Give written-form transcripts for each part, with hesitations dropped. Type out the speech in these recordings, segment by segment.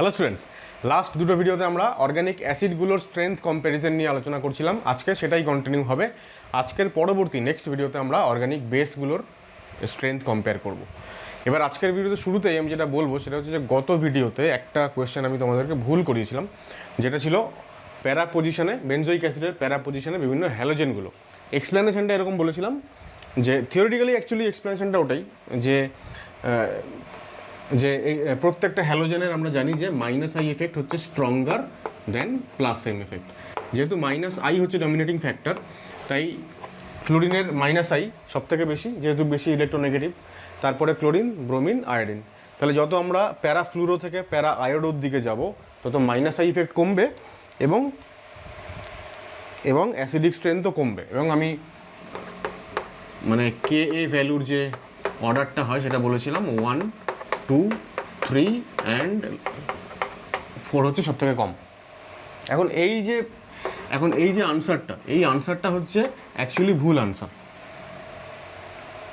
Hello students, last দুটো ভিডিওতে আমরা অর্গানিক অ্যাসিডগুলোর স্ট্রেংথ কম্প্যারিজন নিয়ে আলোচনা করছিলাম। আজকে সেটাই কন্টিনিউ হবে। আজকের পরবর্তী নেক্সট ভিডিওতে আমরা অর্গানিক বেসগুলোর স্ট্রেংথ কম্পেয়ার করব। এবার আজকের ভিডিওতে শুরুতেই আমি যেটা বলবো সেটা হচ্ছে যে গত ভিডিওতে একটা কোয়েশ্চেন আমি তোমাদেরকে ভুল করিয়েছিলাম, যেটা ছিল প্যারা পজিশনে, বেনজোইক অ্যাসিডের প্যারা পজিশনে বিভিন্ন হ্যালোজেনগুলো। এক্সপ্লেনেশনটা এরকম বলেছিলাম যে থিওরিটিক্যালি অ্যাকচুয়ালি এক্সপ্লেনেশনটা ওটাই যে এই প্রত্যেকটা হ্যালোজেনের আমরা জানি যে মাইনাস আই এফেক্ট হচ্ছে stronger than plus M effect. যেহেতু মাইনাস আই হচ্ছে ডমিনেটিং ফ্যাক্টর, তাই ফ্লোরিনের মাইনাস আই সবথেকে বেশি, যেহেতু বেশি ইলেকট্রোনেগেটিভ। তারপরে ক্লোরিন, ব্রোমিন, আয়োডিন। তাহলে যত আমরা প্যারা ফ্লুরো থেকে প্যারা আয়োডোর দিকে যাব তত মাইনাস আই ইফেক্ট কমবে এবং অ্যাসিডিক স্ট্রেংথও কমবে। এবং আমি মানে কে এ ভ্যালুর যে অর্ডারটা হয় সেটা বলেছিলাম 1, 2, 3 অ্যান্ড 4 হচ্ছে সবথেকে কম। এখন এই যে আনসারটা হচ্ছে অ্যাকচুয়ালি ভুল আনসার।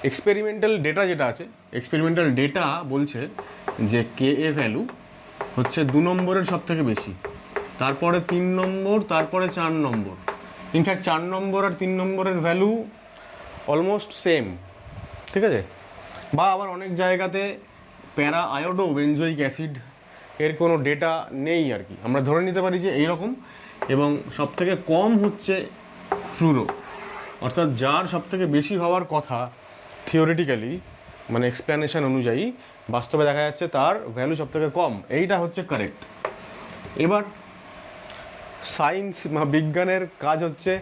এক্সপেরিমেন্টাল ডেটা যেটা আছে, এক্সপেরিমেন্টাল ডেটা বলছে যে কে এ ভ্যালু হচ্ছে 2 নম্বরের সবথেকে বেশি, তারপরে 3 নম্বর, তারপরে 4 নম্বর। ইনফ্যাক্ট 4 নম্বর আর 3 নম্বরের ভ্যালু অলমোস্ট সেম, ঠিক আছে? বা আবার অনেক জায়গাতে প্যারা আয়োডো বেনজোইক অ্যাসিড এর কোনো ডেটা নেই আর কি, আমরা ধরে নিতে পারি যে এইরকম। এবং সবথেকে কম হচ্ছে ফ্লুরো, অর্থাৎ যার সবথেকে বেশি হওয়ার কথা থিওরিটিক্যালি, মানে এক্সপ্লেনেশন অনুযায়ী, বাস্তবে দেখা যাচ্ছে তার ভ্যালু সবথেকে কম। এইটা হচ্ছে কারেক্ট। এবার সায়েন্স বা বিজ্ঞানের কাজ হচ্ছে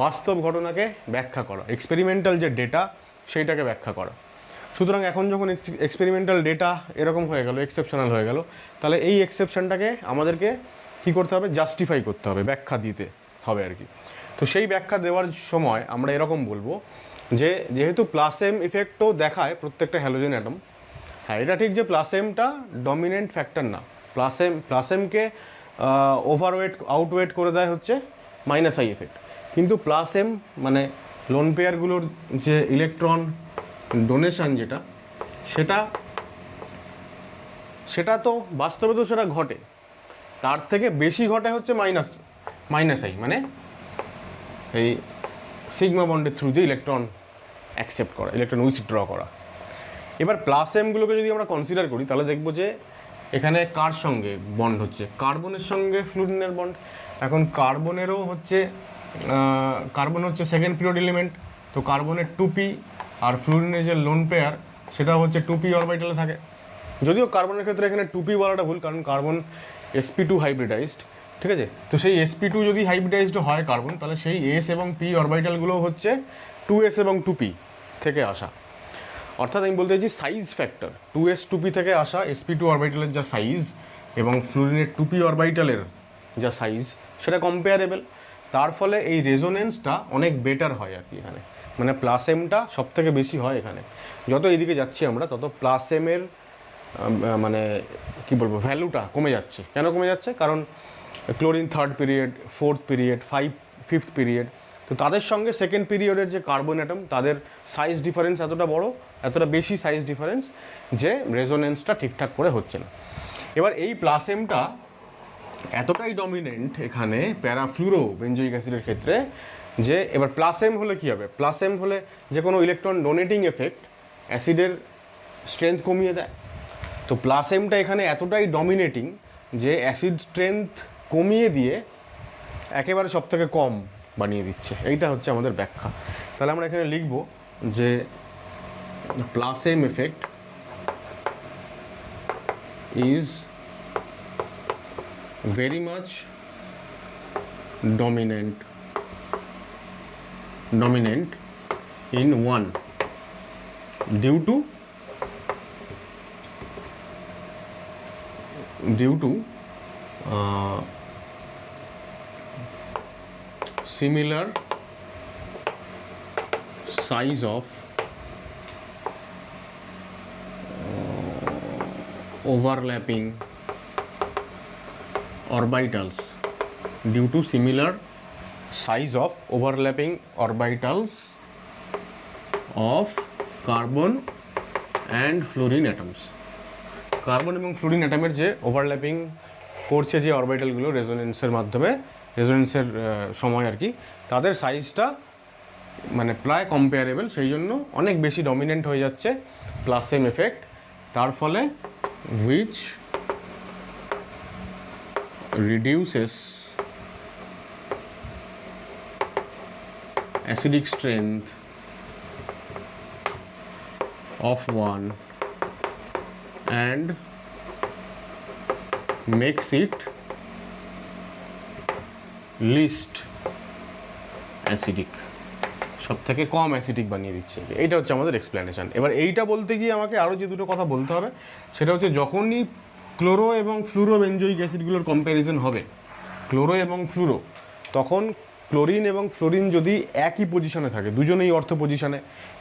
বাস্তব ঘটনাকে ব্যাখ্যা করা, এক্সপেরিমেন্টাল যে ডেটা সেইটাকে ব্যাখ্যা করা। সুতরাং এখন যখন এক্সপেরিমেন্টাল ডেটা এরকম হয়ে গেল, এক্সেপশনাল হয়ে গেল, তাহলে এই এক্সেপশনটাকে আমাদেরকে কী করতে হবে? জাস্টিফাই করতে হবে, ব্যাখ্যা দিতে হবে আর কি। তো সেই ব্যাখ্যা দেওয়ার সময় আমরা এরকম বলবো যে যেহেতু প্লাস এম ইফেক্টও দেখায় প্রত্যেকটা হ্যালোজেন অ্যাটম, হ্যাঁ এটা ঠিক যে প্লাস এমটা ডমিনেন্ট ফ্যাক্টর না, প্লাস এমকে ওভারওয়েট আউটওয়েট করে দেয় হচ্ছে মাইনাস আই এফেক্ট। কিন্তু প্লাস এম মানে লোন পেয়ারগুলোর যে ইলেকট্রন ডোনেশন যেটা, সেটা তো বাস্তবে তো সেটা ঘটে, তার থেকে বেশি ঘটে হচ্ছে মাইনাস আই, মানে এই সিগমা বন্ডের থ্রু দিয়ে ইলেকট্রন অ্যাকসেপ্ট করা, ইলেকট্রন উইথড্র করা। এবার প্লাস এমগুলোকে যদি আমরা কনসিডার করি তাহলে দেখব যে এখানে কার সঙ্গে বন্ড হচ্ছে? কার্বনের সঙ্গে ফ্লুরিনের বন্ড। এখন কার্বনেরও হচ্ছে কার্বন হচ্ছে সেকেন্ড পিরিয়ড এলিমেন্ট, তো কার্বনের 2p, আর ফ্লুরিনের যে লোন পেয়ার সেটা হচ্ছে 2p অরবিটালে থাকে। যদিও কার্বনের ক্ষেত্রে এখানে 2p বলাটা ভুল, কারণ কার্বন sp2 হাইব্রিডাইজড, ঠিক আছে? তো সেই sp2 যদি হাইব্রিডাইজড হয় কার্বন, তাহলে সেই s এবং p অরবিটালগুলো হচ্ছে 2s এবং 2p থেকে আসা। অর্থাৎ আমি বলতে চাইছি সাইজ ফ্যাক্টর 2s 2p থেকে আসা sp2 অরবিটালের যা সাইজ এবং ফ্লুরিনের 2p অরবিটালের যা সাইজ সেটা কম্পেয়ারেবল। তার ফলে এই রেজোনেন্সটা অনেক বেটার হয় আর কি এখানে, মানে প্লাস এমটা সব থেকে বেশি হয় এখানে। যত এইদিকে যাচ্ছি আমরা তত প্লাস এমের মানে কি বলবো ভ্যালুটা কমে যাচ্ছে। কেন কমে যাচ্ছে? কারণ chlorine 3rd period, 4th period, 5th period, তো তাদের সঙ্গে সেকেন্ড পিরিয়ডের যে কার্বন অ্যাটম তাদের সাইজ ডিফারেন্স এতটা বড়, এতটা বেশি সাইজ ডিফারেন্স যে রেজোনেন্সটা ঠিকঠাক করে হচ্ছে না। এবার এই প্লাস এমটা এতটাই ডমিনেন্ট এখানে প্যারাফ্লুরো বেনজোইক অ্যাসিডের ক্ষেত্রে যে এবার প্লাস এম হলে কী হবে? প্লাস এম হলে যে কোনো ইলেকট্রন ডোনেটিং এফেক্ট অ্যাসিডের স্ট্রেংথ কমিয়ে দেয়। তো প্লাস এমটা এখানে এতটাই ডমিনেটিং যে অ্যাসিড স্ট্রেংথ কমিয়ে দিয়ে একেবারে সব থেকে কম বানিয়ে দিচ্ছে। এইটা হচ্ছে আমাদের ব্যাখ্যা। তাহলে আমরা এখানে লিখব যে plus M effect is very much dominant in 1 due to similar size of overlapping orbitals, due to similar size of overlapping orbitals of carbon and fluorine atoms. Carbon এবং ফ্লুরিন অ্যাটমের যে ওভারল্যাপিং করছে যে অরবিটালগুলো রেজোনেন্সের মাধ্যমে, রেজোনেন্সের সময় আর কি, তাদের সাইজটা মানে প্রায় কম্পেয়ারেবল, সেই জন্য অনেক বেশি ডমিনেন্ট হয়ে যাচ্ছে প্লাস এম এফেক্ট। তার ফলে which reduces acidic strength of one and makes it least acidic, সব থেকে কম অ্যাসিডিক বানিয়ে দিচ্ছে। এইটা হচ্ছে আমাদের এক্সপ্লেনেশন। এবার এইটা বলতে গিয়ে আমাকে আরও যে দুটো কথা বলতে হবে, সেটা হচ্ছে যখনই ক্লোরো এবং ফ্লুরো বেনজোইক অ্যাসিডগুলোর কম্প্যারিজন হবে, ক্লোরো এবং ফ্লুরো, তখন ক্লোরিন এবং ফ্লোরিন যদি একই পজিশনে থাকে, দুজনেই অর্থ পজিশনে,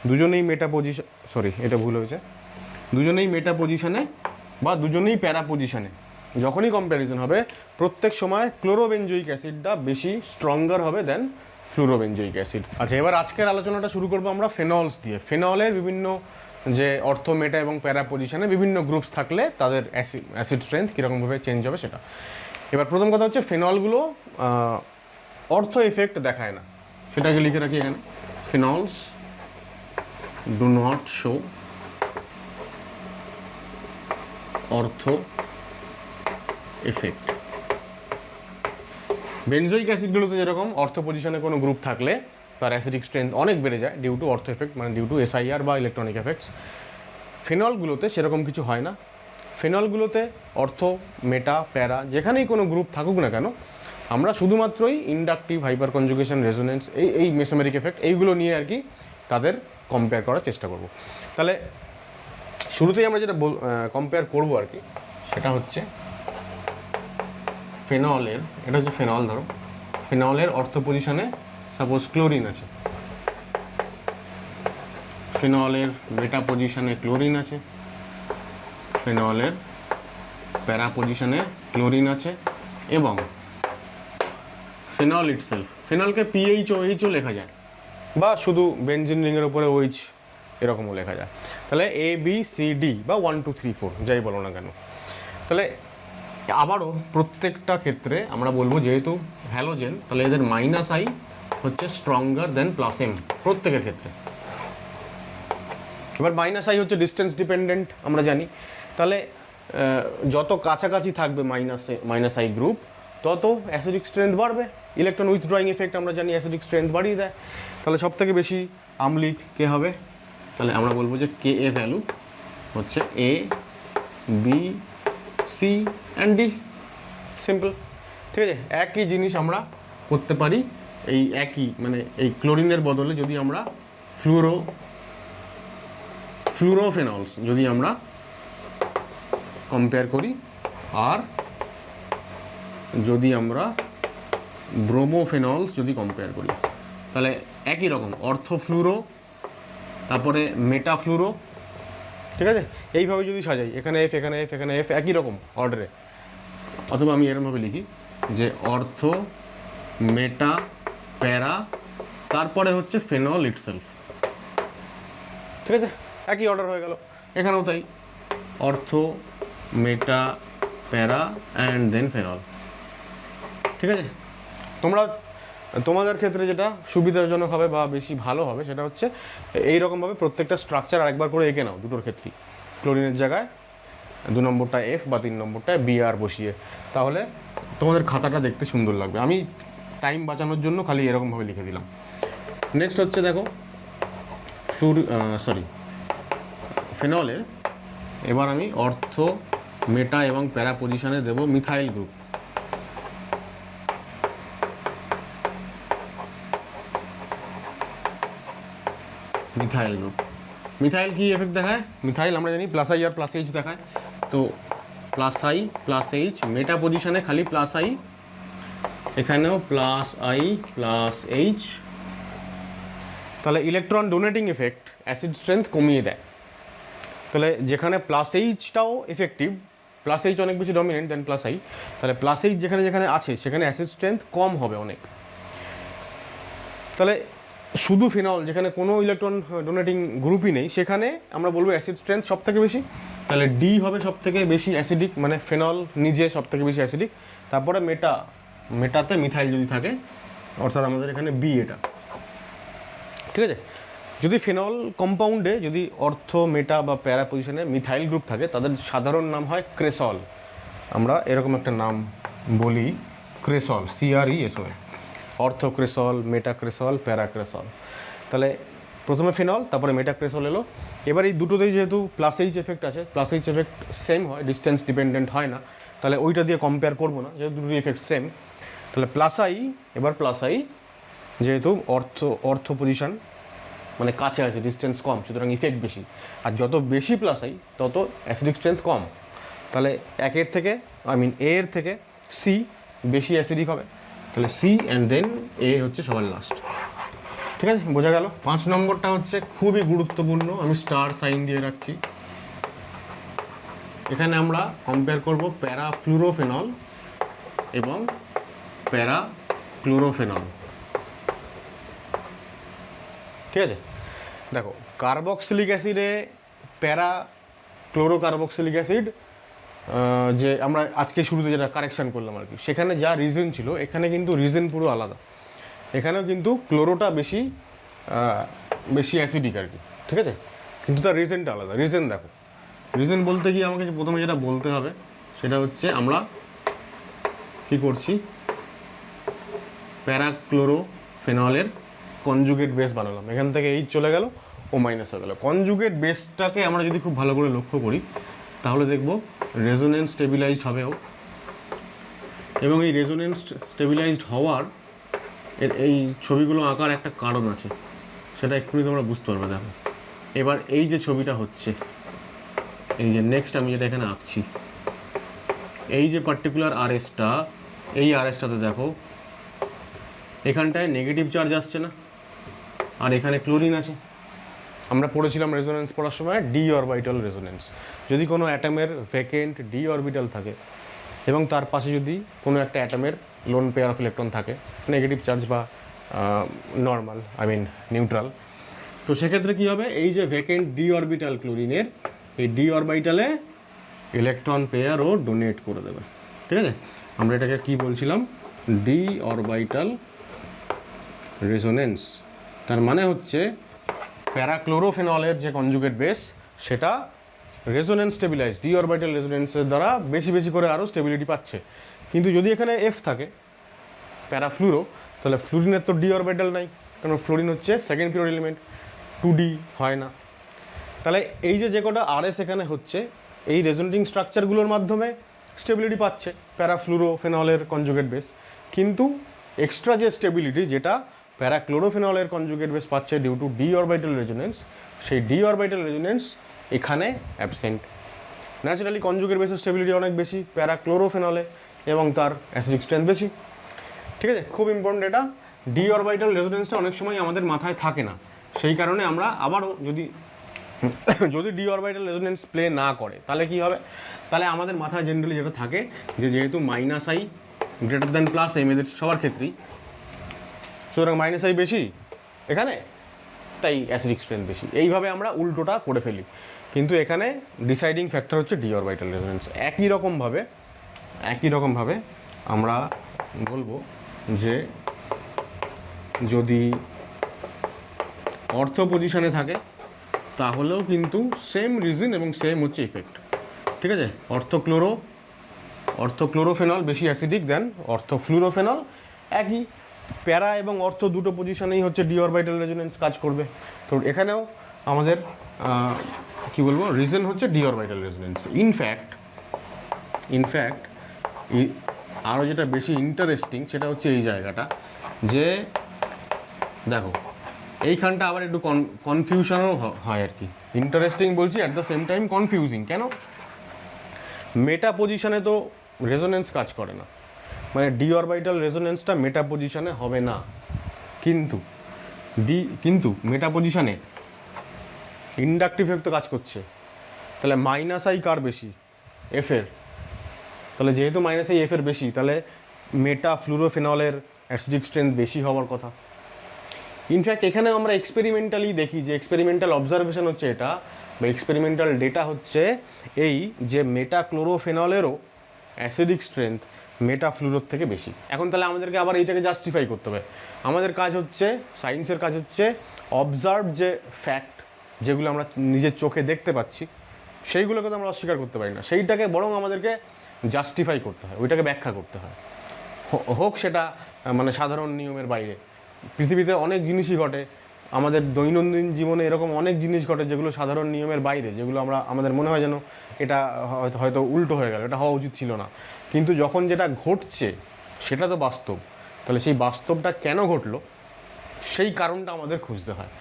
দুজনেই মেটা পজিশন, সরি এটা ভুল হয়েছে, দুজনেই মেটা পজিশনে বা দুজনেই প্যারা পজিশনে, যখনই কম্প্যারিজন হবে প্রত্যেক সময় ক্লোরোবেনজোইক অ্যাসিডটা বেশি স্ট্রঙ্গার হবে দেন ফ্লুরোবেনজোইক অ্যাসিড। আচ্ছা, এবার আজকের আলোচনাটা শুরু করবো আমরা ফেনলস দিয়ে। ফেনলের বিভিন্ন যে অর্থ, মেটা এবং প্যারা পজিশনে বিভিন্ন গ্রুপস থাকলে তাদের অ্যাসিড স্ট্রেংথ কীরকমভাবে চেঞ্জ হবে সেটা। এবার প্রথম কথা হচ্ছে ফেনলগুলো অর্থ এফেক্ট দেখায় না, সেটাকে লিখে রাখি এখানে। ফেনলস ডু নট শো অর্থ এফেক্ট। বেনজোইক অ্যাসিডগুলোতে যেরকম অর্থ পজিশনে কোনো গ্রুপ থাকলে তার অ্যাসিডিক স্ট্রেংথ অনেক বেড়ে যায় ডিউ টু অর্থ এফেক্ট, মানে ডিউ টু এসআইআর বা ইলেকট্রনিক এফেক্টস। ফেনলগুলোতে সেরকম কিছু হয় না। ফেনলগুলোতে অর্থ, মেটা, প্যারা যেখানেই কোনো গ্রুপ থাকুক না কেন, আমরা শুধুমাত্রই ইন্ডাকটিভ, হাইপার কনজুগেশন, রেজোনেন্স, এই মেসোমেরিক এফেক্ট এইগুলো নিয়ে আর কি তাদের কম্পেয়ার করার চেষ্টা করব। তাহলে শুরুতেই আমরা যেটা কম্পেয়ার করবো আর কি, সেটা হচ্ছে ফেনলের, এটা হচ্ছে ফেনল, ধরো ফেনলের অর্থ পজিশনে সাপোজ ক্লোরিন আছে, ফেনলের মেটা পজিশনে ক্লোরিন আছে, ফেনলের প্যারা পজিশনে ক্লোরিন আছে, এবং ফেনল ইটসেলফ, ফেনলকে PHOH লেখা যায় বা শুধু বেনজিন রিংয়ের উপরে OH এরকমও লেখা যায়। তাহলে ABCD বা 1 2 3 4 যাই বলো না কেন। তাহলে আবারও প্রত্যেকটা ক্ষেত্রে আমরা বলবো যেহেতু হ্যালোজেন, তাহলে এদের -I হচ্ছে স্ট্রঙ্গার দেন +M প্রত্যেকের ক্ষেত্রে। এবার -I হচ্ছে ডিস্টেন্স ডিপেন্ডেন্ট আমরা জানি, তাহলে যত কাছাকাছি থাকবে -I গ্রুপ তত অ্যাসিডিক স্ট্রেংথ বাড়বে। ইলেকট্রন উইথড্রয়িং এফেক্ট আমরা জানি অ্যাসিডিক স্ট্রেংথ বাড়িয়ে দেয়। তাহলে সব থেকে বেশি আম্লিক কে হবে? তাহলে আমরা বলবো যে KA ভ্যালু হচ্ছে A, B, C and D। Simple, ঠিক আছে। একই জিনিস আমরা করতে পারি, এই একই মানে এই ক্লোরিনের বদলে যদি আমরা ফ্লুরোফেনলস যদি আমরা কম্পেয়ার করি, আর যদি আমরা ব্রোমোফেনলস যদি কম্পেয়ার করি, তাহলে একই রকম অর্থোফ্লুরো, তারপরে মেটাফ্লুরো, ঠিক আছে। এইভাবে যদি সাজাই, এখানে F, এখানে F, এখানে F, একই রকম অর্ডারে, অথবা আমি এরকমভাবে লিখি যে অর্থ, মেটা, প্যারা, তারপরে হচ্ছে ফেনল ইটসেলফ, ঠিক আছে। একই অর্ডার হয়ে গেল, এখানেও তাই, অর্থ, মেটা, প্যারা অ্যান্ড দেন ফেনল, ঠিক আছে। তোমাদের ক্ষেত্রে যেটা সুবিধাজনক হবে বা বেশি ভালো হবে সেটা হচ্ছে এইরকমভাবে প্রত্যেকটা স্ট্রাকচার আরেকবার করে এঁকে নাও দুটোর ক্ষেত্রেই। ক্লোরিনের জায়গায় 2 নম্বরটায় F বা 3 নম্বরটায় BR বসিয়ে, তাহলে তোমাদের খাতাটা দেখতে সুন্দর লাগবে। আমি টাইম বাঁচানোর জন্য খালি এরকমভাবে লিখে দিলাম। নেক্সট হচ্ছে দেখো ফেনলে, এবার আমি অর্থ, মেটা এবং প্যারা পজিশনে দেব methyl group. Methyl group, methyl কি এফেক্ট দেখায়? মিথাইল আমরা জানি +I আর +H দেখায়, তো +I +H, মেটা পজিশনে খালি +I, এখানেও +I +H। তাহলে electron donating effect acid strength কমিয়ে দেয়। তাহলে যেখানে +Hটাও এফেক্টিভ, +H অনেক বেশি ডমিনেন্ট দেন +I, তাহলে +H যেখানে যেখানে আছে সেখানে অ্যাসিড স্ট্রেংথ কম হবে অনেক। তাহলে শুধু ফিনল যেখানে কোনো ইলেকট্রন ডোনেটিং গ্রুপই নেই সেখানে আমরা বলবো অ্যাসিড স্ট্রেংথ সব থেকে বেশি, তাহলে ডি হবে সব থেকে বেশি অ্যাসিডিক, মানে ফেনল নিজে সব থেকে বেশি অ্যাসিডিক। তারপরে মেটাতে মিথাইল যদি থাকে, অর্থাৎ আমাদের এখানে বি এটা, ঠিক আছে। যদি ফেনল কম্পাউন্ডে যদি অর্থ মেটা বা প্যারা পজিশনে মিথাইল গ্রুপ থাকে তাদের সাধারণ নাম হয় ক্রেসল, আমরা এরকম একটা নাম বলি ক্রেসল, CRESOL, অর্থ ক্রেসল, মেটা ক্রেসল, প্যারা ক্রেসল। তাহলে প্রথমে ফেনল, তারপরে মেটা ক্রেসল এলো। এবার এই দুটোতেই যেহেতু প্লাস এইচ এফেক্ট আছে, প্লাস এইচ এফেক্ট সেম হয়, ডিস্টেন্স ডিপেন্ডেন্ট হয় না, তাহলে ওইটা দিয়ে কম্পেয়ার করবো না যেহেতু দুটোর এফেক্ট সেম। তাহলে প্লাস আই, এবার প্লাস আই যেহেতু অর্থ পজিশন মানে কাছে আছে, ডিস্টেন্স কম, সুতরাং ইফেক্ট বেশি, আর যত বেশি প্লাস আই তত অ্যাসিডিক স্ট্রেংথ কম। তাহলে একের থেকে এ এর থেকে সি বেশি অ্যাসিডিক হবে, তাহলে সি অ্যান্ড দেন এ হচ্ছে সবার লাস্ট, ঠিক আছে, বোঝা গেল। 5 নম্বরটা হচ্ছে খুবই গুরুত্বপূর্ণ, আমি স্টার সাইন দিয়ে রাখছি। এখানে আমরা কম্পেয়ার করব প্যারাফ্লুরোফেনল এবং প্যারাক্লোরোফেনল, ঠিক আছে। দেখো কার্বক্সিলিক অ্যাসিডে ক্লোরোকার্বক্সিলিক অ্যাসিড, যে আমরা আজকে শুরুতে যেটা কারেকশান করলাম আর কি, সেখানে যা রিজন ছিল এখানে কিন্তু রিজন পুরো আলাদা। এখানেও কিন্তু ক্লোরোটা বেশি অ্যাসিডিক আর কি, ঠিক আছে, কিন্তু তার রিজনটা আলাদা। রিজন দেখো, রিজন বলতে গিয়ে আমাকে প্রথমে যেটা বলতে হবে সেটা হচ্ছে আমরা কী করছি, প্যারাক্লোরোফেনলের কনজুগেট বেস বানালাম, এখান থেকে এইচ চলে গেল, ও মাইনাস হয়ে গেল। কনজুগেট বেসটাকে আমরা যদি খুব ভালো করে লক্ষ্য করি তাহলে দেখব রেজোনেন্স স্টেবিলাইজড হবে ও, এবং এই রেজোনেন্স স্টেবিলাইজড হওয়ার এই ছবিগুলো আঁকার একটা কারণ আছে, সেটা এক্ষুনি তোমরা বুঝতে পারবে। দেখো এবার এই যে ছবিটা হচ্ছে, এই যে নেক্সট আমি যেটা এখানে আঁকছি, এই যে পার্টিকুলার আরএসটা, এই আরএসটাতে দেখো এখানটায় নেগেটিভ চার্জ আসছে না, আর এখানে ক্লোরিন আছে। আমরা পড়েছিলাম রেজোনেন্স পড়ার সময় ডি অরবিটাল রেজোনেন্স, যদি কোনো অ্যাটমের ভ্যাকেন্ট ডি অরবিটাল থাকে এবং তার পাশে যদি কোনো একটা অ্যাটমের লোন পেয়ার অফ ইলেকট্রন থাকে, নেগেটিভ চার্জ বা নর্মাল নিউট্রাল, তো সেক্ষেত্রে কী হবে, এই যে ভ্যাকেন্ট ডি অরবিটাল ক্লোরিনের, এই ডি অরবিটালে ইলেকট্রন পেয়ারও ডোনেট করে দেবে, ঠিক আছে। আমরা এটাকে কী বলছিলাম, ডি অরবিটাল রেজোনেন্স। তার মানে হচ্ছে প্যারাক্লোরোফেনলের যে কনজুগেট বেস সেটা রেজোনেন্স স্টেবিলাইজ, ডি অরবিটাল রেজোনেন্সের দ্বারা বেশি বেশি করে আরও স্টেবিলিটি পাচ্ছে। কিন্তু যদি এখানে এফ থাকে প্যারাফ্লুরো, তাহলে ফ্লুরিনের তো ডি অরবিটাল নাই, কারণ ফ্লোরিন হচ্ছে সেকেন্ড পিরিয়ড এলিমেন্ট, 2D হয় না। তাহলে এই যে কটা আরএস এখানে হচ্ছে, এই রেজোনেটিং স্ট্রাকচারগুলোর মাধ্যমে স্টেবিলিটি পাচ্ছে প্যারাফ্লুরোফেনলের কনজুগেট বেস, কিন্তু এক্সট্রা যে স্টেবিলিটি যেটা প্যারাক্লোরোফেনলের কনজুগেট বেস পাচ্ছে due to D orbital resonance, সেই ডি অরবিটাল রেজোনেন্স এখানে অ্যাবসেন্ট। ন্যাচারালি কনজুগেট বেসের স্টেবিলিটি অনেক বেশি প্যারাক্লোরোফেনলে এবং তার অ্যাসিডিক স্ট্রেংথ বেশি, ঠিক আছে। খুব ইম্পর্টেন্ট এটা, ডি অরবিটাল রেজোনেন্সটা অনেক সময় আমাদের মাথায় থাকে না, সেই কারণে আমরা আবারও যদি ডি অরবিটাল রেজোনেন্স প্লে না করে তাহলে কি হবে, তাহলে আমাদের মাথায় জেনারেলি যেটা থাকে যে যেহেতু minus I greater than plus M এদের সবার ক্ষেত্রেই, সুতরাং মাইনাস আই বেশি এখানে, তাই অ্যাসিডিক স্ট্রেংথ বেশি, এইভাবে আমরা উল্টোটা করে ফেলি। কিন্তু এখানে ডিসাইডিং ফ্যাক্টর হচ্ছে ডি অরবিটাল রেজোনেন্স। একই রকমভাবে আমরা বলবো যে যদি অর্থ পজিশনে থাকে তাহলেও কিন্তু সেম রিজন এবং সেম হচ্ছে ইফেক্ট, ঠিক আছে। অর্থক্লোরোফেনল বেশি অ্যাসিডিক দেন অর্থফ্লুরোফেনল, একই প্যারা এবং অর্থ দুটো পজিশনেই হচ্ছে ডি অরবিটাল রেজোনেন্স কাজ করবে। তো এখানেও আমাদের কি বলবো, রিজন হচ্ছে ডি অরবিটাল রেজোনেন্স। ইনফ্যাক্ট আরও যেটা বেশি ইন্টারেস্টিং সেটা হচ্ছে এই জায়গাটা, যে দেখো এইখানটা আবার একটু কনফিউশনও হয় আর কি। ইন্টারেস্টিং বলছি, at the same time confusing. কেন? মেটা পজিশনে তো রেজোনেন্স কাজ করে না, মানে ডি অরবিটাল রেজোনেন্সটা মেটা পজিশনে হবে না, কিন্তু মেটা পজিশনে ইন্ডাকটিভ ইফেক্ট তো কাজ করছে। তাহলে মাইনাস আই কার বেশি? এফের। তাহলে যেহেতু মাইনাস আই এফের বেশি, তাহলে মেটা ফ্লুরোফেনলের অ্যাসিডিক স্ট্রেংথ বেশি হওয়ার কথা। ইনফ্যাক্ট এখানেও আমরা এক্সপেরিমেন্টালি দেখি যে এক্সপেরিমেন্টাল অবজারভেশন হচ্ছে এটা, বা এক্সপেরিমেন্টাল ডেটা হচ্ছে এই যে মেটাক্লোরোফেনলেরও অ্যাসিডিক স্ট্রেংথ মেটাফ্লুরোর থেকে বেশি। এখন তাহলে আমাদেরকে আবার এইটাকে জাস্টিফাই করতে হবে। আমাদের কাজ হচ্ছে, সায়েন্সের কাজ হচ্ছে অবজার্ভ যে ফ্যাক্ট যেগুলো আমরা নিজের চোখে দেখতে পাচ্ছি সেইগুলোকে তো আমরা অস্বীকার করতে পারি না, সেইটাকে বরং আমাদেরকে জাস্টিফাই করতে হয়, ওইটাকে ব্যাখ্যা করতে হয়। হোক সেটা মানে সাধারণ নিয়মের বাইরে। পৃথিবীতে অনেক জিনিসই ঘটে, আমাদের দৈনন্দিন জীবনে এরকম অনেক জিনিস ঘটে যেগুলো সাধারণ নিয়মের বাইরে, যেগুলো আমাদের মনে হয় যেন এটা হয়তো উল্টো হয়ে গেল, এটা হওয়া উচিত ছিল না। কিন্তু যখন যেটা ঘটছে সেটা তো বাস্তব, তাহলে সেই বাস্তবটা কেন ঘটলো সেই কারণটা আমাদের খুঁজতে হয়।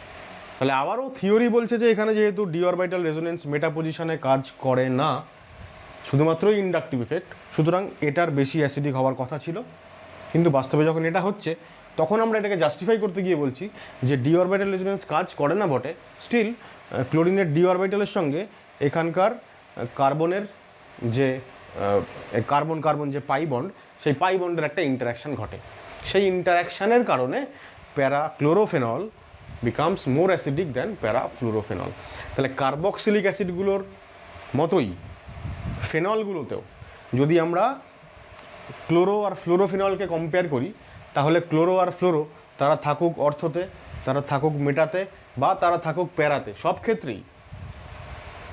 তাহলে আবারও থিওরি বলছে যে এখানে যেহেতু ডি অরবিটাল রেজোনেন্স মেটা পজিশনে কাজ করে না, শুধুমাত্রই ইন্ডাকটিভ ইফেক্ট, সুতরাং এটার বেশি অ্যাসিডিক হওয়ার কথা ছিল। কিন্তু বাস্তবে যখন এটা হচ্ছে তখন আমরা এটাকে জাস্টিফাই করতে গিয়ে বলছি যে ডি অরবিটাল রেজোনেন্স কাজ করে না বটে, স্টিল ক্লোরিনের ডি অরবিটালের সঙ্গে এখানকার কার্বনের যে কার্বন কার্বন যে পাই বন্ড, সেই পাই বন্ডের একটা ইন্টারাকশান ঘটে। সেই ইন্টারাকশানের কারণে প্যারাক্লোরোফেনল বিকামস মোর অ্যাসিডিক দ্যান প্যারাফ্লুরোফেনল। তাহলে কার্বক্সিলিক অ্যাসিডগুলোর মতোই ফেনলগুলোতেও যদি আমরা ক্লোরো আর ফ্লোরোফেনলকে কম্পেয়ার করি, তাহলে ক্লোরো আর ফ্লোরো তারা থাকুক অর্থতে, তারা থাকুক মেটাতে, বা তারা থাকুক প্যারাতে, সব ক্ষেত্রেই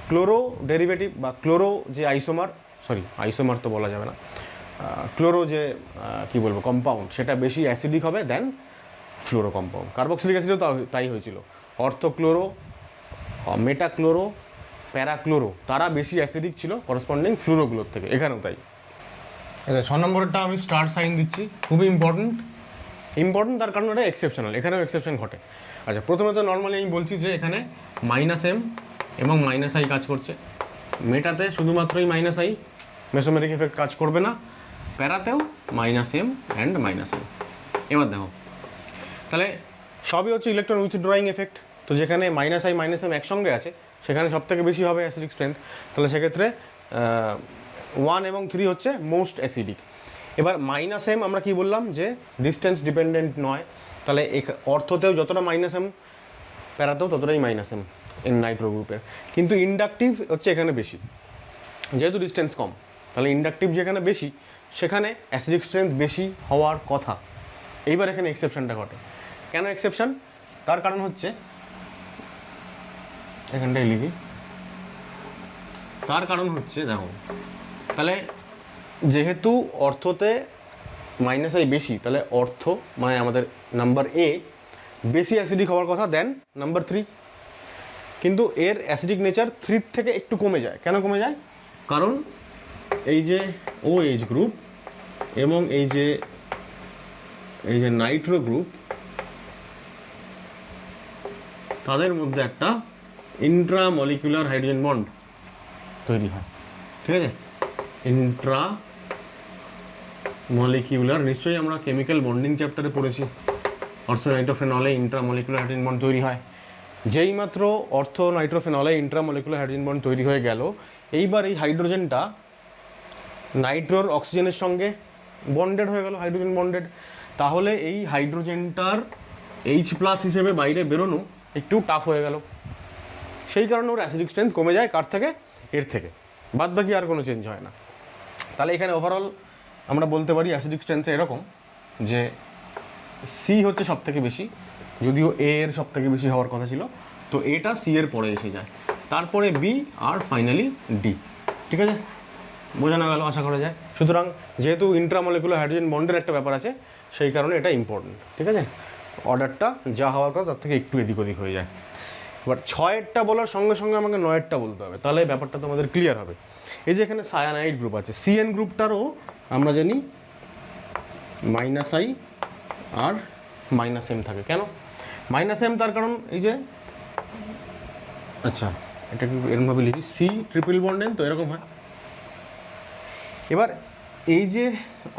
ক্লোরো ডেরিভেটিভ বা ক্লোরো যে আইসোমার তো বলা যাবে না, ক্লোরো যে কী বলবো কম্পাউন্ড, সেটা বেশি অ্যাসিডিক হবে দেন ফ্লোরো কম্পাউন্ড। কার্বক্সিলিক অ্যাসিডও তাই হয়েছিল, অর্থোক্লোরো, মেটাক্লোরো, প্যারাক্লোরো তারা বেশি অ্যাসিডিক ছিল করসপন্ডিং ফ্লুরোগুলোর থেকে, এখানেও তাই। আচ্ছা, 6 নম্বরটা আমি স্টার সাইন দিচ্ছি, খুবই ইম্পর্টেন্ট তার কারণ এটা এক্সেপশনাল, এখানেও এক্সেপশন ঘটে। আচ্ছা, প্রথমে তো নর্মালি আমি বলছি যে এখানে -m এবং -i কাজ করছে, মেটাতে শুধুমাত্রই -i, মেসোমেরিক এফেক্ট কাজ করবে না, প্যারাতেও -m অ্যান্ড -i। এবার দেখো, তাহলে সবই হচ্ছে ইলেকট্রন উইথড্রয়িং এফেক্ট, তো যেখানে -i -m একসঙ্গে আছে সেখানে সবথেকে বেশি হবে অ্যাসিডিক স্ট্রেংথ। তাহলে সেক্ষেত্রে 1 এবং 3 হচ্ছে মোস্ট অ্যাসিডিক। এবার -m আমরা কি বললাম যে ডিস্টেন্স ডিপেন্ডেন্ট নয়, তাহলে অর্থতেও যতটা -m প্যারাতেও ততটাই -m এন নাইট্রো গ্রুপের। কিন্তু ইন্ডাকটিভ হচ্ছে এখানে বেশি, যেহেতু ডিস্টেন্স কম, তাহলে ইন্ডাকটিভ যেখানে বেশি সেখানে অ্যাসিডিক স্ট্রেংথ বেশি হওয়ার কথা। এইবার এখানে এক্সেপশনটা ঘটে। কেন এক্সেপশন? তার কারণ হচ্ছে, এখানটাই লিখি, তার কারণ হচ্ছে দেখো, তাহলে যেহেতু অর্থতে -i বেশি, তাহলে অর্থ মানে আমাদের নাম্বার এ বেশি অ্যাসিডিক হওয়ার কথা দেন নাম্বার 3, কিন্তু এর অ্যাসিডিক নেচার 3 থেকে একটু কমে যায়। কেন কমে যায়? কারণ এই যে OH গ্রুপ এবং এই যে নাইট্রো গ্রুপ, তাদের মধ্যে একটা ইন্ট্রামলিকুলার হাইড্রোজেন বন্ড তৈরি হয়, ঠিক আছে? ইন্ট্রামলিকুলার, নিশ্চয়ই আমরা কেমিক্যাল বন্ডিং চ্যাপ্টারে পড়েছি, অর্থোনাইট্রোফেনলে ইন্ট্রামলিকুলার হাইড্রোজেন বন্ড তৈরি হয়। যেই মাত্র অর্থোনাইট্রোফেনলে ইন্ট্রামলিকুলার হাইড্রোজেন বন্ড তৈরি হয়ে গেল, এইবার এই হাইড্রোজেনটা নাইট্রোর অক্সিজেনের সঙ্গে বন্ডেড হয়ে গেল, হাইড্রোজেন বন্ডেড। তাহলে এই হাইড্রোজেনটার H+ হিসেবে বাইরে বেরোনো একটু টাফ হয়ে গেল, সেই কারণে ওর অ্যাসিডিক স্ট্রেংথ কমে যায়। কার থেকে? এর থেকে। বাদ বাকি আর কোনো চেঞ্জ হয় না। তাহলে এখানে ওভারঅল আমরা বলতে পারি অ্যাসিডিক স্ট্রেংথ এরকম যে সি হচ্ছে সব থেকে বেশি, যদিও এ এর সব থেকে বেশি হওয়ার কথা ছিল, তো এটা সি এর পরে এসে যায়, তারপরে বি, আর ফাইনালি ডি। ঠিক আছে, বোঝানো গেল আশা করা যায়। সুতরাং যেহেতু ইন্ট্রামলিকুলার হাইড্রোজেন বন্ডের একটা ব্যাপার আছে, সেই কারণে এটা ইম্পর্টেন্ট। ঠিক আছে, অর্ডারটা যা হওয়ার কথা তার থেকে একটু এদিক ওদিক হয়ে যায়। এবার 6এরটা বলার সঙ্গে সঙ্গে আমাকে 9এরটা বলতে হবে, তাহলে ব্যাপারটা তোমাদের ক্লিয়ার হবে। এই যে এখানে সায়ানাইড গ্রুপ আছে, CN গ্রুপটারও আমরা জানি -i আর -m থাকে। কেন -m? তার কারণ এই যে, আচ্ছা এটা এরকমভাবে লিখি, C ট্রিপল বন্ড N, তো এরকম হয়। এবার এই যে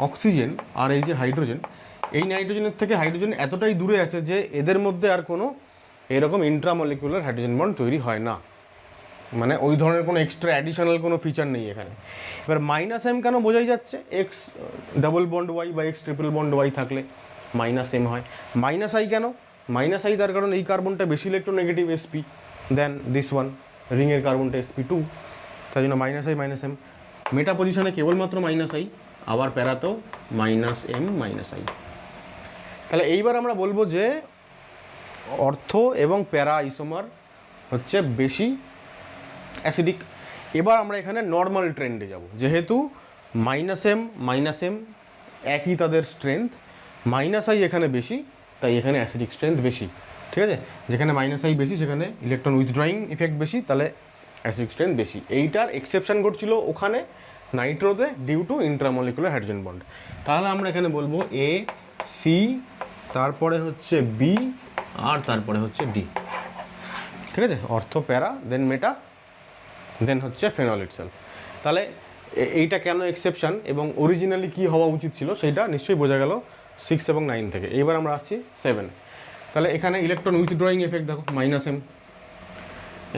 অক্সিজেন আর এই যে হাইড্রোজেন, এই নাইট্রোজেনের থেকে হাইড্রোজেন এতটাই দূরে আছে যে এদের মধ্যে আর কোনো এরকম ইন্ট্রামলিকুলার হাইড্রোজেন বন্ড তৈরি হয় না, মানে ওই ধরনের কোনো এক্সট্রা অ্যাডিশনাল কোনো ফিচার নেই এখানে। এবার -m কেন বোঝাই যাচ্ছে, X ডাবল বন্ড Y বা X ট্রিপল বন্ড Y থাকলে -m হয়। -i কেন? মাইনাস আই, তার কারণ এই কার্বনটা বেশি electronegative sp then this one, রিংয়ের কার্বনটা sp2, তাই জন্য minus I minus M. Meta পজিশনে কেবলমাত্র মাইনাস আই, আবার প্যারাতেও মাইনাস এম মাইনাস আই। তাহলে এইবার আমরা বলবো যে অর্থ এবং প্যারা আইসোমার হচ্ছে বেশি অ্যাসিডিক। এবার আমরা এখানে নর্মাল ট্রেন্ডে যাব, যেহেতু মাইনাস এম একই তাদের স্ট্রেংথ, মাইনাস আই এখানে বেশি, তাই এখানে অ্যাসিডিক স্ট্রেংথ বেশি, ঠিক আছে। যেখানে মাইনাস আই বেশি সেখানে ইলেকট্রন উইথড্রয়িং ইফেক্ট বেশি, তাহলে অ্যাসিডিক স্ট্রেংথ বেশি। এইটার এক্সেপশন ঘটছিল ওখানে নাইট্রোতে due to intramolecular hydrogen bond. তাহলে আমরা এখানে বলবো এ সি, তারপরে হচ্ছে বি, আর তারপরে হচ্ছে ডি, ঠিক আছে। অর্থ প্যারা, দেন মেটা, দেন হচ্ছে ফেনল ইটসেলফ। তাহলে এইটা কেন এক্সেপশন এবং অরিজিনালি কী হওয়া উচিত ছিল সেইটা নিশ্চয়ই বোঝা গেল 6 এবং 9 থেকে। এইবার আমরা আসছি 7। তাহলে এখানে ইলেকট্রন উইথড্রয়িং এফেক্ট দেখো মাইনাস এম,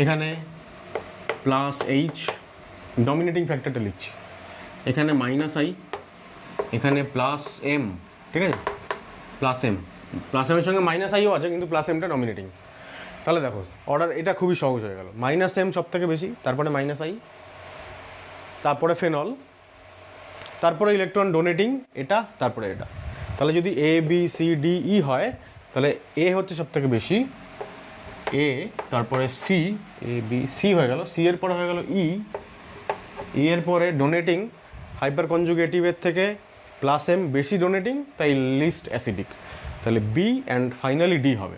এখানে প্লাস এইচ, ডমিনেটিং ফ্যাক্টরটা লিখছি, এখানে মাইনাস আই, এখানে প্লাস এম, ঠিক আছে, প্লাস এমের সঙ্গে মাইনাস আইও আছে, কিন্তু প্লাস এমটা ডমিনেটিং। তাহলে দেখো অর্ডার এটা খুবই সহজ হয়ে গেল, মাইনাস এম সব থেকে বেশি, তারপরে মাইনাস আই, তারপরে ফেনল, তারপরে ইলেকট্রন ডোনেটিং এটা, তারপরে এটা। তাহলে যদি A B C D E হয়, তাহলে এ হচ্ছে সব থেকে বেশি, এ, তারপরে সি, এ বি সি হয়ে গেল, সি এর পরে হয়ে গেল ই, ই এর পরে ডোনেটিং, হাইপার কনজুগেটিভের থেকে প্লাস এম বেশি ডোনেটিং, তাই লিস্ট অ্যাসিডিক, তাহলে বি অ্যান্ড ফাইনালি ডি হবে।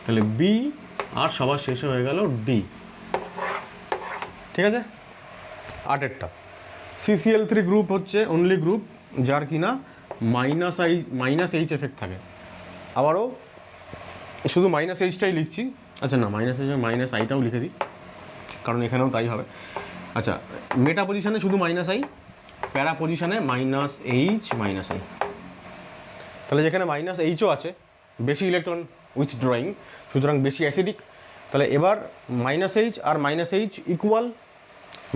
তাহলে বি আর সবার শেষে হয়ে গেল ডি, ঠিক আছে। 8এরটা CCl3 গ্রুপ হচ্ছে অনলি গ্রুপ যার কিনা মাইনাস এইচ এফেক্ট থাকে। আবারও শুধু মাইনাস এইচটাই লিখছি, আচ্ছা না মাইনাস এইচ মাইনাস আইটাও লিখে দিই, কারণ এখানেও তাই হবে। আচ্ছা, মেটা পজিশনে শুধু মাইনাস আই, প্যারা পজিশনে মাইনাস এইচ মাইনাস আই। তাহলে যেখানে মাইনাস এইচও আছে, বেশি ইলেকট্রন উইথড্রয়িং, সুতরাং বেশি অ্যাসিডিক। তাহলে এবার মাইনাস এইচ আর minus H equal,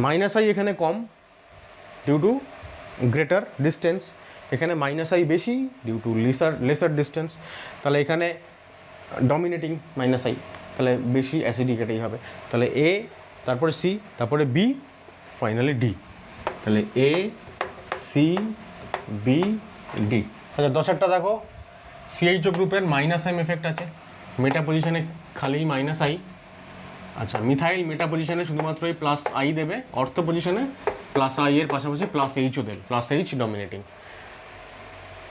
minus I এখানে কম ডিউ টু গ্রেটার ডিস্টেন্স, এখানে মাইনাস আই বেশি ডিউ টু লেসার ডিস্টেন্স। তাহলে এখানে ডমিনেটিং মাইনাস আই, তাহলে বেশি অ্যাসিডিক এটাই হবে। তাহলে এ, তারপরে সি, তারপরে বি, ফাইনালি ডি। তাহলে এ সি বি ডি। আচ্ছা 10এরটা দেখো, সিএইচও গ্রুপের মাইনাস এম এফেক্ট আছে, মেটা পজিশনে খালি মাইনাস আই। আচ্ছা, মিথাইল মেটা পজিশনে শুধুমাত্র এই প্লাস আই দেবে, অর্থ পজিশনে প্লাস আই এর পাশাপাশি প্লাস এইচও দেবে, প্লাস এইচ ডমিনেটিং।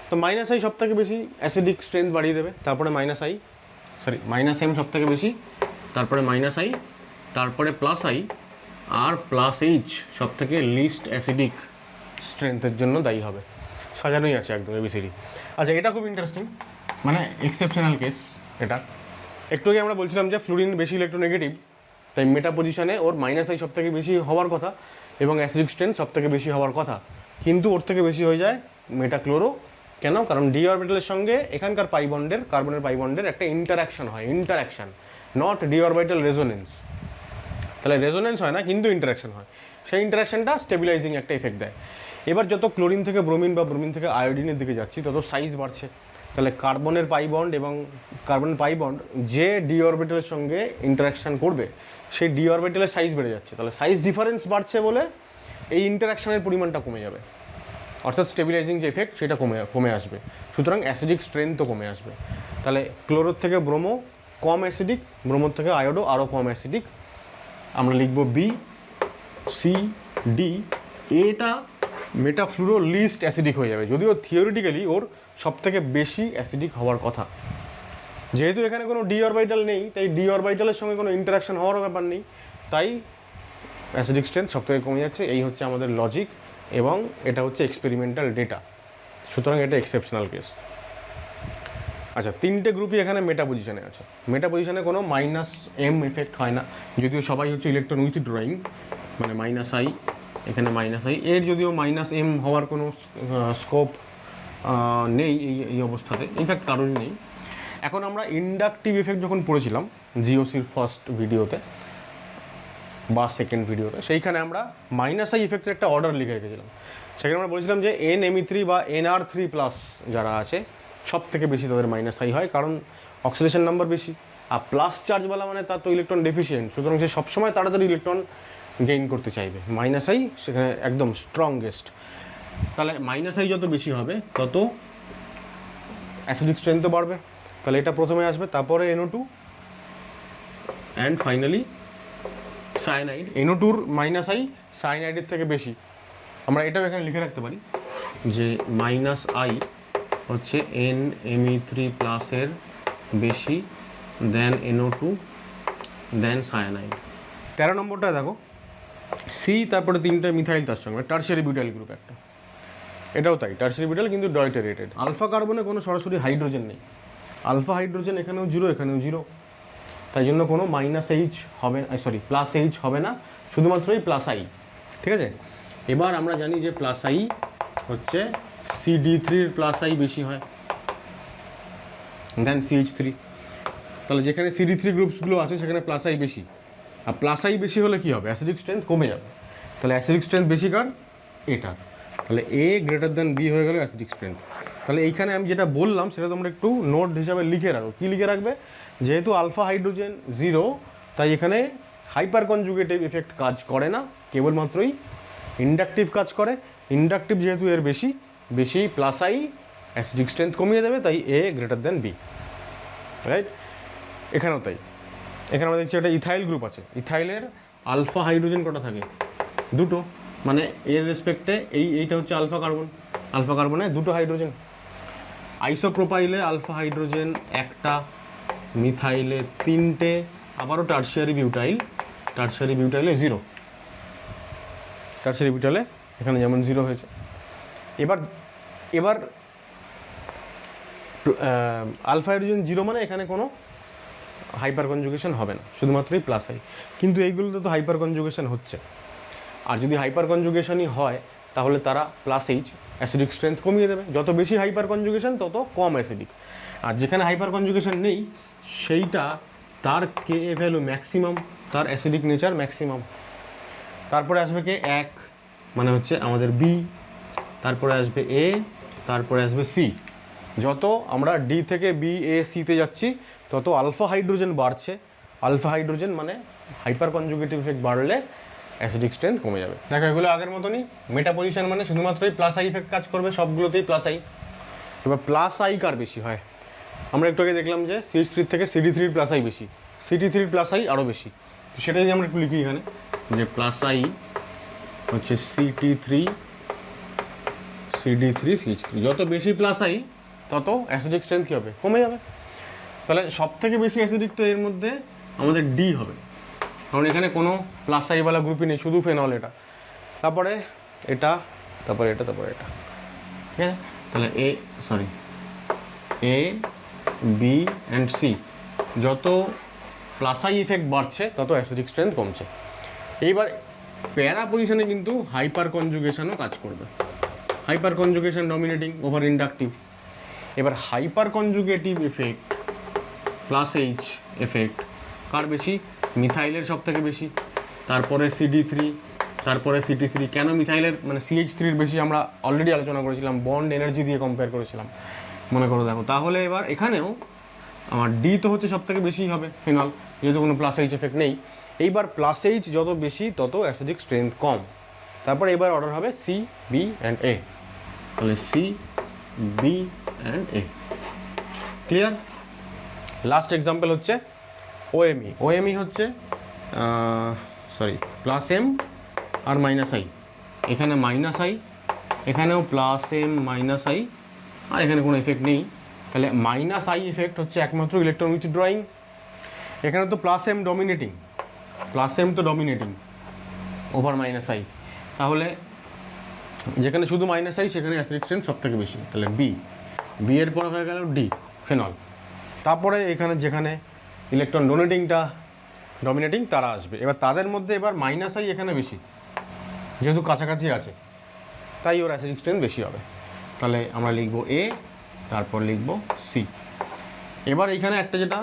তো মাইনাস আই সব থেকে বেশি অ্যাসিডিক স্ট্রেংথ বাড়িয়ে দেবে, তারপরে মাইনাস এম সব থেকে বেশি, তারপরে মাইনাস আই, তারপরে প্লাস আই, আর প্লাস এইচ সব থেকে লিস্ট অ্যাসিডিক স্ট্রেংথের জন্য দায়ী হবে। সাজানোই আছে একদম এবিসিডি। আচ্ছা, এটা খুব ইন্টারেস্টিং, মানে এক্সেপশনাল কেস এটা। একটু আগে আমরা বলছিলাম যে ফ্লুরিন বেশি ইলেকট্রোনেগেটিভ, তাই মেটা পজিশনে ওর মাইনাস আই সব থেকে বেশি হওয়ার কথা এবং অ্যাসিডিক স্ট্রেংথ সব থেকে বেশি হওয়ার কথা, কিন্তু ওর থেকে বেশি হয়ে যায় মেটা ক্লোরো। কেন? কারণ ডি অরবিটালের সঙ্গে এখানকার কার্বনের পাই বন্ডের একটা ইন্টারাকশন হয়, নট ডি অরবিটাল রেজোনেন্স। তাহলে রেজোনেন্স হয় না, কিন্তু ইন্টারাকশন হয়, সেই ইন্টারাকশনটা স্টেবিলাইজিং একটা এফেক্ট দেয়। এবার যত ক্লোরিন থেকে ব্রোমিন বা ব্রোমিন থেকে আয়োডিনের দিকে যাচ্ছি তত সাইজ বাড়ছে, তাহলে কার্বনের পাই বন্ড যে ডি অরবিটালের সঙ্গে ইন্টারাকশন করবে সেই ডি অরবিটালের সাইজ বেড়ে যাচ্ছে, তাহলে সাইজ ডিফারেন্স বাড়ছে বলে এই ইন্টারাকশনের পরিমাণটা কমে যাবে, অর্থাৎ স্টেবিলাইজিং যে এফেক্ট সেটা কমে আসবে, সুতরাং অ্যাসিডিক স্ট্রেংথও কমে আসবে। তাহলে ক্লোরোর থেকে ব্রোমো কম অ্যাসিডিক, ব্রোমোর থেকে আয়োডো আরও কম অ্যাসিডিক। আমরা লিখব বি সি ডি। এটা মেটাফ্লুরো লিস্ট অ্যাসিডিক হয়ে যাবে, যদিও থিওরিটিক্যালি ওর সবথেকে বেশি অ্যাসিডিক হওয়ার কথা। যেহেতু এখানে কোনো ডি অরবিটাল নেই, তাই ডি অরবিটালের সঙ্গে কোনো ইন্টারাকশন হওয়ারও ব্যাপার নেই, তাই অ্যাসিডিক স্ট্রেংথ সবথেকে কমে যাচ্ছে। এই হচ্ছে আমাদের লজিক এবং এটা হচ্ছে এক্সপেরিমেন্টাল ডেটা, সুতরাং এটা এক্সেপশনাল কেস। আচ্ছা, 3টে গ্রুপই এখানে মেটা পজিশনে আছে। মেটা পজিশনে কোনো মাইনাস এম এফেক্ট হয় না, যদিও সবাই হচ্ছে ইলেকট্রন উইথড্রয়িং, মানে মাইনাস আই, এখানে মাইনাস আই, এর যদিও মাইনাস এম হওয়ার কোনো স্কোপ নেই এই অবস্থাতে, ইনফ্যাক্ট কারণই নেই। এখন আমরা ইন্ডাকটিভ এফেক্ট যখন পড়েছিলাম জিওসির ফার্স্ট ভিডিওতে বা সেকেন্ড ভিডিওতে, সেইখানে আমরা মাইনাস আই এফেক্টের একটা অর্ডার লিখে রেখেছিলাম। সেখানে আমরা বলেছিলাম যে NMe3 বা NR3+ যারা আছে সব থেকে বেশি তাদের মাইনাস আই হয়, কারণ অক্সিডেশন নাম্বার বেশি, আর প্লাস চার্জওয়ালা মানে তার তো ইলেকট্রন ডেফিসিয়েন্ট, সুতরাং সে সবসময় তাড়াতাড়ি ইলেকট্রন গেইন করতে চাইবে। মাইনাস আই সেখানে একদম স্ট্রংগেস্ট। তাহলে মাইনাস আই যত বেশি হবে তত অ্যাসিডিক স্ট্রেংথও বাড়বে। তাহলে এটা প্রথমে আসবে, তারপরে NO2 অ্যান্ড ফাইনালি সায়ানাইড। NO2-র মাইনাস আই সায়ানাইডের থেকে বেশি। আমরা এটাও এখানে লিখে রাখতে পারি যে মাইনাস আই হচ্ছে NMe3+-এর বেশি দেন NO2 দেন সায়ানাইড। 13 নম্বরটা দেখো, সি তারপরে 3টে মিথাইল তার সঙ্গে, টারশিয়ারি বিউটাইল গ্রুপ একটা, এটাও তাই টারশিয়ারি বিউটাইল কিন্তু ডয়টেরেটেড। আলফা কার্বনে কোনো সরাসরি হাইড্রোজেন নেই, আলফা হাইড্রোজেন এখানেও 0 এখানেও 0, তাই জন্য কোনো মাইনাস এইচ হবে, সরি প্লাস এইচ হবে না, শুধুমাত্রই প্লাস আই। ঠিক আছে, এবার আমরা জানি যে প্লাস আই হচ্ছে CD3-র প্লাস আই বেশি হয় দেন CH3। তাহলে যেখানে CD3 গ্রুপসগুলো আছে সেখানে প্লাস আই বেশি, আর প্লাস আই বেশি হলে কী হবে, অ্যাসিডিক স্ট্রেংথ কমে যাবে। তাহলে অ্যাসিডিক স্ট্রেংথ বেশি কার, এটা। তাহলে A গ্রেটার দ্যান B হয়ে গেল অ্যাসিডিক স্ট্রেংথ। তাহলে এইখানে আমি যেটা বললাম সেটা তোমরা একটু নোট হিসাবে লিখে রাখো। কী লিখে রাখবে, যেহেতু আলফা হাইড্রোজেন 0 তাই এখানে হাইপার কনজুগেটিভ ইফেক্ট কাজ করে না, কেবলমাত্রই ইন্ডাকটিভ কাজ করে। ইন্ডাকটিভ যেহেতু এর বেশি বেশি প্লাস আই অ্যাসিডিক স্ট্রেংথ কমিয়ে দেবে, তাই A greater than B, right. এখানেও তাই, এখানে আমরা দেখছি একটা ইথাইল গ্রুপ আছে, ইথাইলের আলফা হাইড্রোজেন কটা থাকে, 2টো, মানে এর রেসপেক্টে এইটা হচ্ছে আলফা কার্বন, আলফা কার্বনে 2টো হাইড্রোজেন। আইসোপ্রোপাইলে আলফা হাইড্রোজেন 1টা, মিথাইলে 3টে, আবারও টারশিয়ারি বিউটাইলে 0, টারশিয়ারি বিউটাইলে এখানে যেমন 0 হয়েছে। এবার আলফা হাইড্রোজেন 0 মানে এখানে কোনো হাইপার কনজুগেশন হবে না, শুধুমাত্রই প্লাস আই। কিন্তু এইগুলোতে তো হাইপার কনজুগেশন হচ্ছে, আর যদি হাইপার কনজুগেশনই হয় তাহলে তারা প্লাস এইচ অ্যাসিডিক স্ট্রেংথ কমিয়ে দেবে। যত বেশি হাইপার কনজুগেশন তত কম অ্যাসিডিক, আর যেখানে হাইপার কনজুগেশন নেই সেইটা তার কে ভ্যালু ম্যাক্সিমাম, তার অ্যাসিডিক নেচার ম্যাক্সিমাম। তারপরে আসবে কে 1 মানে হচ্ছে আমাদের B, তারপরে আসবে A, তারপরে আসবে C। যত আমরা D থেকে B A C-তে যাচ্ছি তত আলফা হাইড্রোজেন বাড়ছে, আলফা হাইড্রোজেন মানে হাইপার কনজুগেটিভ ইফেক্ট বাড়লে অ্যাসিডিক স্ট্রেংথ কমে যাবে। দেখো এগুলো আগের মতনই, মেটা পজিশন মানে শুধুমাত্রই প্লাস আই ইফেক্ট কাজ করবে, সবগুলোতেই প্লাস আই। এবার প্লাস আই কার বেশি হয়, আমরা একটু আগে দেখলাম যে CH3 থেকে CD3-র প্লাস আই বেশি, CD3-র প্লাস আই আরও বেশি। তো সেটাই আমরা একটু লিখি এখানে যে প্লাস আই হচ্ছে CD3 CH3, যত বেশি প্লাস আই তত অ্যাসিডিক স্ট্রেংথ কী হবে, কমে যাবে। তাহলে সব থেকে বেশি অ্যাসিডিক তো এর মধ্যে আমাদের ডি হবে, কারণ এখানে কোনো প্লাস আইওয়ালা গ্রুপই নেই, শুধু ফেনল এটা, তারপরে এটা, তারপরে এটা, তারপরে এটা, ঠিক আছে। তাহলে A B অ্যান্ড C, যত প্লাস আই ইফেক্ট বাড়ছে তত অ্যাসিডিক স্ট্রেংথ কমছে। এইবার প্যারা পজিশনে কিন্তু হাইপার কনজুগেশনও কাজ করবে, hyper conjugation dominating over inductive. এবার hyper conjugative effect plus H effect কার বেশি, মিথাইলের সব থেকে বেশি, তারপরে CD3, তারপরে CT3। কেন মিথাইলের মানে CH3-র বেশি আমরা অলরেডি আলোচনা করেছিলাম, বন্ড এনার্জি দিয়ে কম্পেয়ার করেছিলাম, মনে করো দেখো। তাহলে এবার এখানেও আমার ডি তো হচ্ছে সব থেকে বেশি হবে ফিনল, যেহেতু কোনো প্লাস এইচ এফেক্ট নেই। এইবার প্লাস এইচ যত বেশি তত অ্যাসিডিক স্ট্রেংথ কম। তারপরে এবার অর্ডার হবে C B অ্যান্ড A, তাহলে C B and A, clear. Last example হচ্ছে OMe। OMe হচ্ছে প্লাস এম আর মাইনাস আই, এখানে মাইনাস আই, এখানেও প্লাস এম মাইনাস আই, আর এখানে কোনো এফেক্ট নেই। তাহলে মাইনাস আই এফেক্ট হচ্ছে একমাত্র ইলেকট্রন উইথড্রয়িং, এখানে তো plus M dominating, plus M তো ডমিনেটিং ওভার মাইনাস আই। তাহলে যেখানে শুধু মাইনাস আই সেখানে অ্যাসিডিক স্ট্রেংথ সব থেকে বেশি, তাহলে বি এর পর হয়ে গেল ডি ফেনল। তারপরে এখানে যেখানে ইলেকট্রন ডমিনেটিং তারা আসবে। এবার তাদের মধ্যে এবার মাইনাস আই এখানে বেশি, যেহেতু কাছাকাছি আছে তাই ওর অ্যাসিডিক স্ট্রেংথ বেশি হবে। তাহলে আমরা লিখব A, তারপর লিখব C। এবার এইখানে একটা যেটা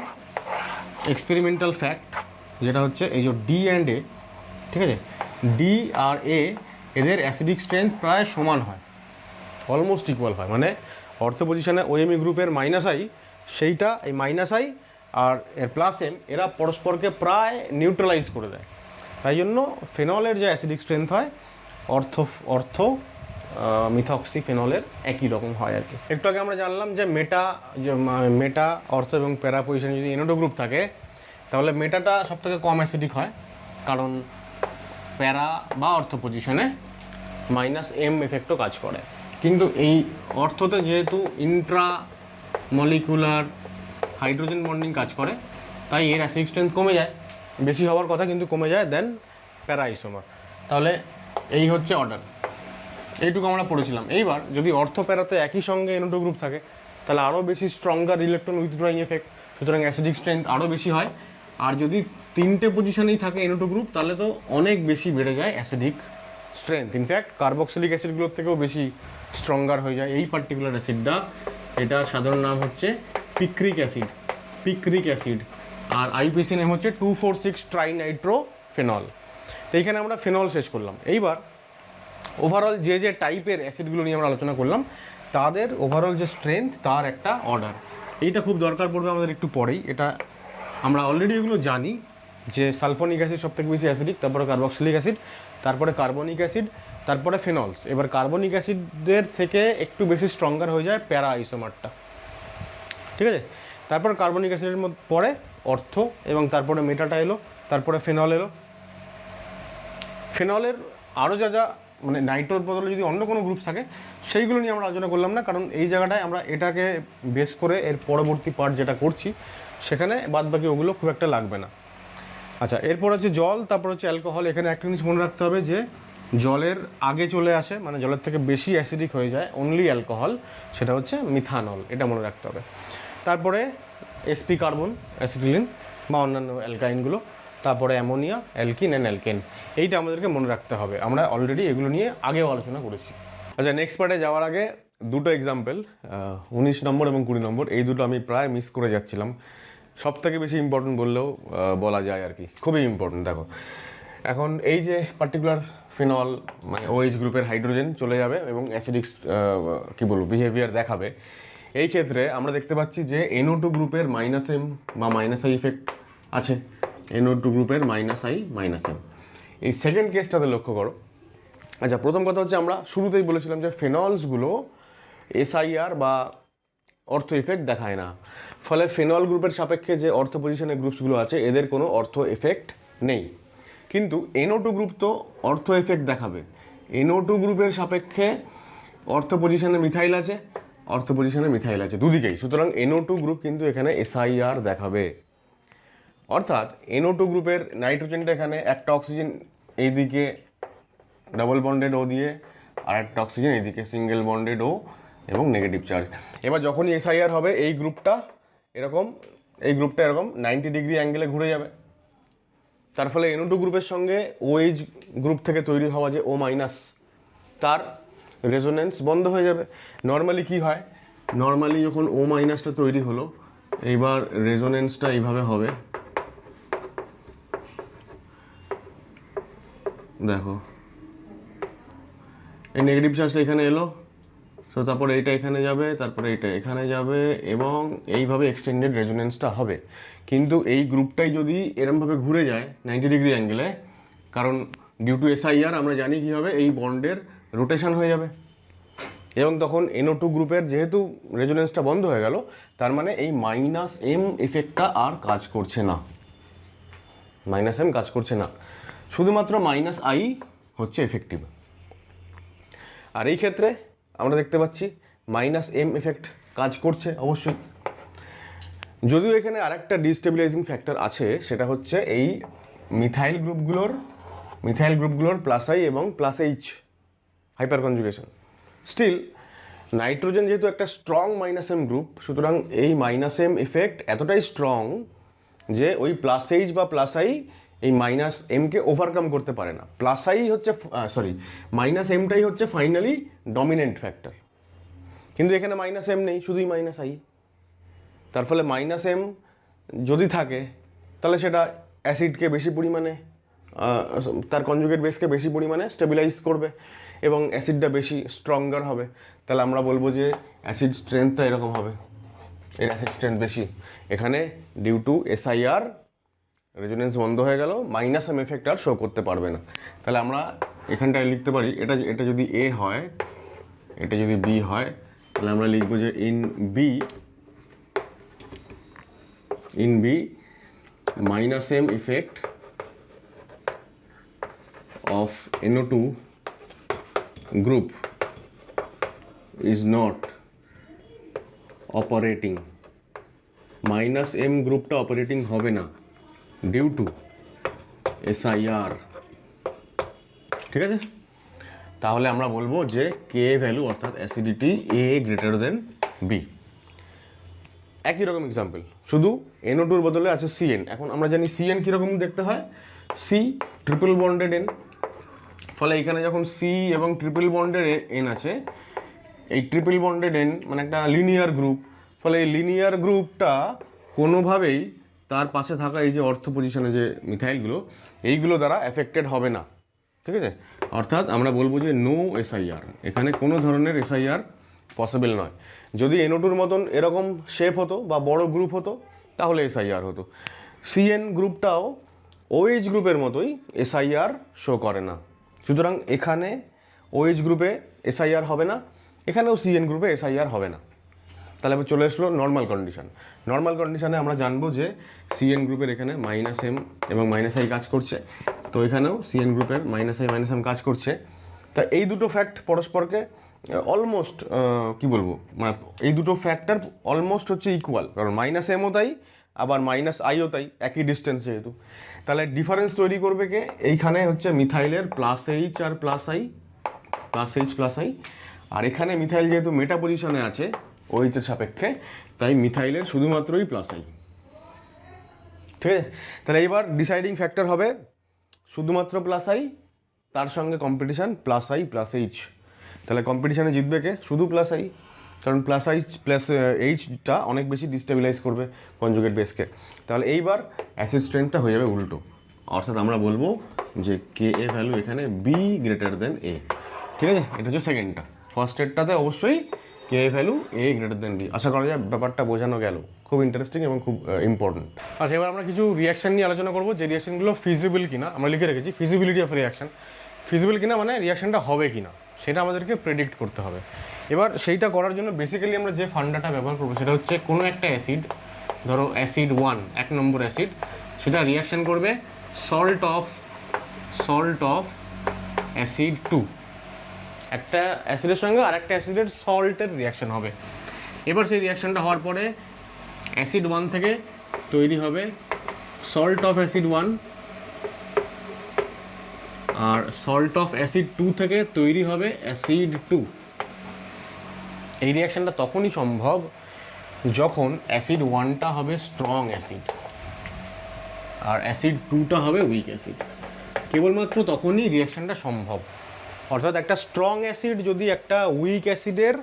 এক্সপেরিমেন্টাল ফ্যাক্ট, যেটা হচ্ছে এই যে ডি অ্যান্ড এ, ঠিক আছে, ডি আর এ এদের অ্যাসিডিক স্ট্রেংথ প্রায় সমান হয়, অলমোস্ট ইকুয়াল হয়। মানে অর্থ পজিশনে OMe গ্রুপের মাইনাস আই সেইটা এই মাইনাস আই আর এর প্লাস এম এরা পরস্পরকে প্রায় নিউট্রালাইজ করে দেয়। তাই জন্য ফেনলের যে অ্যাসিডিক স্ট্রেংথ হয় অর্থ মিথক্সি ফেনলের একই রকম হয় আর কি। একটু আগে আমরা জানলাম যে মেটা অর্থ এবং প্যারা পজিশনে যদি NO2 গ্রুপ থাকে তাহলে মেটাটা সবথেকে কম অ্যাসিডিক হয়, কারণ প্যারা বা অর্থ পজিশনে -m এফেক্টও কাজ করে। কিন্তু এই অর্থতে যেহেতু ইন্ট্রা মলিকুলার হাইড্রোজেন বন্ডিং কাজ করে, তাই এর অ্যাসিডিক স্ট্রেংথ কমে যায়, বেশি হওয়ার কথা কিন্তু কমে যায় দেন প্যারা আইসোমার। তাহলে এই হচ্ছে অর্ডার, এইটুকু আমরা পড়েছিলাম। এইবার যদি অর্থ প্যারাতে একই সঙ্গে NO2 গ্রুপ থাকে তাহলে আরও বেশি স্ট্রঙ্গার ইলেকট্রন উইথড্রয়িং এফেক্ট, সুতরাং অ্যাসিডিক স্ট্রেংথ আরও বেশি হয়। আর যদি তিনটে পজিশনেই থাকে NO2 গ্রুপ তাহলে তো অনেক বেশি বেড়ে যায় অ্যাসিডিক স্ট্রেংথ। ইনফ্যাক্ট কার্বক্সিলিক অ্যাসিডগুলোর থেকেও বেশি স্ট্রঙ্গার হয়ে যায় এই পার্টিকুলার অ্যাসিডটা। এটার সাধারণ নাম হচ্ছে পিক্রিক অ্যাসিড, আর IUPAC নেম হচ্ছে 2,4,6 ট্রাইনাইট্রোফেনল। তো এইখানে আমরা ফেনল শেষ করলাম। এইবার ওভারঅল যে টাইপের অ্যাসিডগুলো নিয়ে আমরা আলোচনা করলাম তাদের ওভারঅল যে স্ট্রেংথ তার একটা অর্ডার, এইটা খুব দরকার পড়বে আমাদের একটু পরেই। এটা আমরা অলরেডি এগুলো জানি যে সালফোনিক অ্যাসিড সবথেকে বেশি অ্যাসিডিক, তারপরে কার্বক্সিলিক অ্যাসিড, তারপরে কার্বনিক অ্যাসিড, তারপরে ফেনলস। এবার কার্বনিক অ্যাসিডের থেকে একটু বেশি স্ট্রঙ্গার হয়ে যায় প্যারা আইসোমারটা, ঠিক আছে। তারপর কার্বনিক অ্যাসিডের মধ্যে পরে অর্থ, এবং তারপরে মেটাটা এলো, তারপরে ফেনল এলো। ফেনলের আরও যা মানে নাইট্রোর বদলে যদি অন্য কোনো গ্রুপ থাকে সেইগুলো নিয়ে আমরা আলোচনা করলাম না, কারণ এই জায়গাটায় আমরা এটাকে বেস করে এর পরবর্তী পার্ট যেটা করছি সেখানে বাদবাকি ওগুলো খুব একটা লাগবে না। আচ্ছা, এরপর হচ্ছে জল, তারপর হচ্ছে অ্যালকোহল। এখানে একটা জিনিস মনে রাখতে হবে যে জলের আগে চলে আসে, মানে জলের থেকে বেশি অ্যাসিডিক হয়ে যায় অনলি অ্যালকোহল, সেটা হচ্ছে মিথানল, এটা মনে রাখতে হবে। তারপরে sp কার্বন, অ্যাসিটিলিন বা অন্যান্য অ্যালকাইনগুলো, তারপরে অ্যামোনিয়া, অ্যালকিন অ্যান্ড অ্যালকেন, এইটা আমাদেরকে মনে রাখতে হবে। আমরা অলরেডি এগুলো নিয়ে আগেও আলোচনা করেছি। আচ্ছা, নেক্সট পার্টে যাওয়ার আগে দুটো এক্সাম্পল, 19 নম্বর এবং 20 নম্বর, এই দুটো আমি প্রায় মিস করে যাচ্ছিলাম। সব থেকে বেশি ইম্পর্টেন্ট বললেও বলা যায় আর কি, খুবই ইম্পর্টেন্ট। দেখো এখন এই যে পার্টিকুলার ফেনল মানে OH গ্রুপের হাইড্রোজেন চলে যাবে এবং অ্যাসিডিক কী বলবো বিহেভিয়ার দেখাবে। এই ক্ষেত্রে আমরা দেখতে পাচ্ছি যে NO2 গ্রুপের -m বা -i ইফেক্ট আছে, NO2 গ্রুপের -i-m। এই সেকেন্ড কেসটাতে লক্ষ্য করো। আচ্ছা, প্রথম কথা হচ্ছে আমরা শুরুতেই বলেছিলাম যে ফেনলসগুলো SIR বা অর্থ ইফেক্ট দেখায় না, ফলে ফেনল গ্রুপের সাপেক্ষে যে অর্থ পজিশনের গ্রুপসগুলো আছে এদের কোনো অর্থ এফেক্ট নেই। কিন্তু NO2 গ্রুপ তো অর্থ এফেক্ট দেখাবে। NO2 গ্রুপের সাপেক্ষে অর্থ পজিশনে মিথাইল আছে, অর্থ পজিশনে মিথাইল আছে দুদিকেই, সুতরাং NO2 গ্রুপ কিন্তু এখানে SIR দেখাবে। অর্থাৎ NO2 গ্রুপের নাইট্রোজেনটা এখানে একটা অক্সিজেন এইদিকে ডাবল বন্ডেড ও দিয়ে, আর একটা অক্সিজেন এইদিকে সিঙ্গেল বন্ডেড ও এবং নেগেটিভ চার্জ। এবার যখনই SIR হবে এই গ্রুপটা এরকম 90 ডিগ্রি অ্যাঙ্গেলে ঘুরে যাবে, তার ফলে NO2 গ্রুপের সঙ্গে OH গ্রুপ থেকে তৈরি হওয়া যে O- তার রেজোনেন্স বন্ধ হয়ে যাবে। নর্মালি কি হয়, নর্মালি যখন O- তৈরি হলো, এইবার রেজোনেন্সটা এইভাবে হবে, দেখো এই নেগেটিভ চার্জটা এখানে এলো, তো তারপরে এইটা এখানে যাবে, তারপরে এইটা এখানে যাবে, এবং এইভাবে এক্সটেন্ডেড রেজোনেন্সটা হবে। কিন্তু এই গ্রুপটাই যদি এরমভাবে ঘুরে যায় 90 ডিগ্রি অ্যাঙ্গেলে, কারণ ডিউ টু SIR আমরা জানি কী হবে, এই বন্ডের রোটেশন হয়ে যাবে, এবং তখন NO2 গ্রুপের যেহেতু রেজোনেন্সটা বন্ধ হয়ে গেল, তার মানে এই -m এফেক্টটা আর কাজ করছে না, -m কাজ করছে না, শুধুমাত্র -i হচ্ছে এফেক্টিভ। আর এই ক্ষেত্রে আমরা দেখতে পাচ্ছি -m এফেক্ট কাজ করছে অবশ্যই, যদিও এখানে আরেকটা ডিস্টেবিলাইজিং ফ্যাক্টর আছে, সেটা হচ্ছে এই মিথাইল গ্রুপগুলোর +i এবং +h hyperconjugation. Still nitrogen যেহেতু একটা স্ট্রং -m গ্রুপ, সুতরাং এই -m এফেক্ট এতটাই স্ট্রং যে ওই +h বা +i এই -mকে ওভারকাম করতে পারে না। +i হচ্ছে -mটাই হচ্ছে ফাইনালি ডমিনেন্ট ফ্যাক্টর, কিন্তু এখানে -m নেই, শুধুই -i। তার ফলে -m যদি থাকে তাহলে সেটা অ্যাসিডকে বেশি পরিমাণে তার কনজুগেট বেসকে বেশি পরিমাণে স্টেবিলাইজ করবে এবং অ্যাসিডটা বেশি স্ট্রঙ্গার হবে। তাহলে আমরা বলবো যে অ্যাসিড স্ট্রেংথটা এরকম হবে, এর অ্যাসিড স্ট্রেংথ বেশি। এখানে ডিউ টু SIR রেজোনেন্স বন্ধ হয়ে গেল, মাইনাস এম এফেক্ট আর শো করতে পারবে না। তাহলে আমরা এখানটায় লিখতে পারি, এটা যদি A হয়, এটা যদি B হয়, তাহলে আমরা লিখবো যে in B minus M effect of NO2 group is not operating, minus M গ্রুপটা অপারেটিং হবে না ডিউ টু SIR। ঠিক আছে, তাহলে আমরা বলবো যে কে ভ্যালু অর্থাৎ acidity A greater than B। একই রকম এক্সাম্পল, শুধু NO2 এর বদলে আছে CN। এখন আমরা জানি CN কীরকম দেখতে হয়, C ট্রিপল বন্ডেড N, ফলে এখানে যখন C এবং ট্রিপল বন্ডেড N আছে, এই ট্রিপল বন্ডেড N মানে একটা লিনিয়ার গ্রুপ, ফলে এই লিনিয়ার গ্রুপটা কোনোভাবেই তার পাশে থাকা এই যে অর্থ পজিশনে যে মিথাইলগুলো, এইগুলো দ্বারা এফেক্টেড হবে না। ঠিক আছে, অর্থাৎ আমরা বলবো যে নো SIR, এখানে কোনো ধরনের SIR পসিবল নয়। যদি NO2-র মতন এরকম শেপ হতো বা বড় গ্রুপ হতো তাহলে SIR হতো। CN গ্রুপটাও OH গ্রুপের মতোই SIR শো করে না, সুতরাং এখানে OH গ্রুপে SIR হবে না, এখানেও CN গ্রুপে SIR হবে না। তাহলে আবার চলে আসলো নর্মাল কন্ডিশন। নর্মাল কন্ডিশনে আমরা জানবো যে CN গ্রুপের এখানে মাইনাস এম এবং মাইনাস আই কাজ করছে, তো এখানেও CN গ্রুপের মাইনাস আই মাইনাস এম কাজ করছে। তা এই দুটো ফ্যাক্ট পরস্পরকে অলমোস্ট কী বলবো, মানে এই দুটো ফ্যাক্টর অলমোস্ট হচ্ছে ইকুয়াল, কারণ মাইনাস এমও তাই আবার মাইনাস আইও তাই, একই ডিস্টেন্স যেহেতু। তাহলে ডিফারেন্স তৈরি করবে কে, এইখানে হচ্ছে মিথাইলের প্লাস এইচ আর plus I, plus H plus I, আর এখানে মিথাইল যেহেতু মেটা পজিশনে আছে OH এর সাপেক্ষে, তাই মিথাইলের শুধুমাত্রই প্লাস আই। ঠিক আছে, তাহলে এইবার ডিসাইডিং ফ্যাক্টর হবে শুধুমাত্র প্লাস আই, তার সঙ্গে competition plus I plus H. তাহলে কম্পিটিশানে জিতবে কে, শুধু প্লাস আই, কারণ প্লাস আই প্লাস এইচটা অনেক বেশি ডিস্টেবিলাইজ করবে কনজুগেট বেসকে। তাহলে এইবার অ্যাসিড স্ট্রেংথটা হয়ে যাবে উল্টো, অর্থাৎ আমরা বলবো যে কে এ ভ্যালু এখানে বি গ্রেটার দেন এ। ঠিক আছে, এটা হচ্ছে সেকেন্ডটা। ফার্স্ট এডটাতে অবশ্যই কে a value A greater than B. আশা করা যায় ব্যাপারটা বোঝানো গেল, খুব ইন্টারেস্টিং এবং খুব ইম্পর্টেন্ট। আচ্ছা, এবার আমরা কিছু রিয়াকশান নিয়ে আলোচনা করবো, যে রিয়াকশানগুলো ফিজিবল কিনা। আমরা লিখে রেখেছি ফিজিবিলিটি অফ রিয়াকশান। ফিজিবল কিনা মানে রিয়াকশানটা হবে কিনা সেটা আমাদেরকে প্রেডিক্ট করতে হবে। এবার সেইটা করার জন্য বেসিক্যালি আমরা যে ফান্ডাটা ব্যবহার করবো সেটা হচ্ছে কোনো একটা অ্যাসিড, ধরো অ্যাসিড 1, 1 নম্বর অ্যাসিড, সেটা রিয়াকশান করবে সল্ট অফ অ্যাসিড 2। একটা অ্যাসিডের সঙ্গে আর একটা অ্যাসিডের সল্টের রিয়াকশান হবে। এবার সেই রিয়াকশানটা হওয়ার পরে অ্যাসিড 1 থেকে তৈরি হবে সল্ট অফ অ্যাসিড 1, আর সল্ট অফ অ্যাসিড 2 থেকে তৈরি হবে অ্যাসিড 2। এই রিয়াকশানটা তখনই সম্ভব যখন অ্যাসিড 1টা হবে স্ট্রং অ্যাসিড আর অ্যাসিড 2টা হবে উইক অ্যাসিড। কেবলমাত্র তখনই রিয়াকশানটা সম্ভব। অর্থাৎ একটা স্ট্রং অ্যাসিড যদি একটা উইক অ্যাসিডের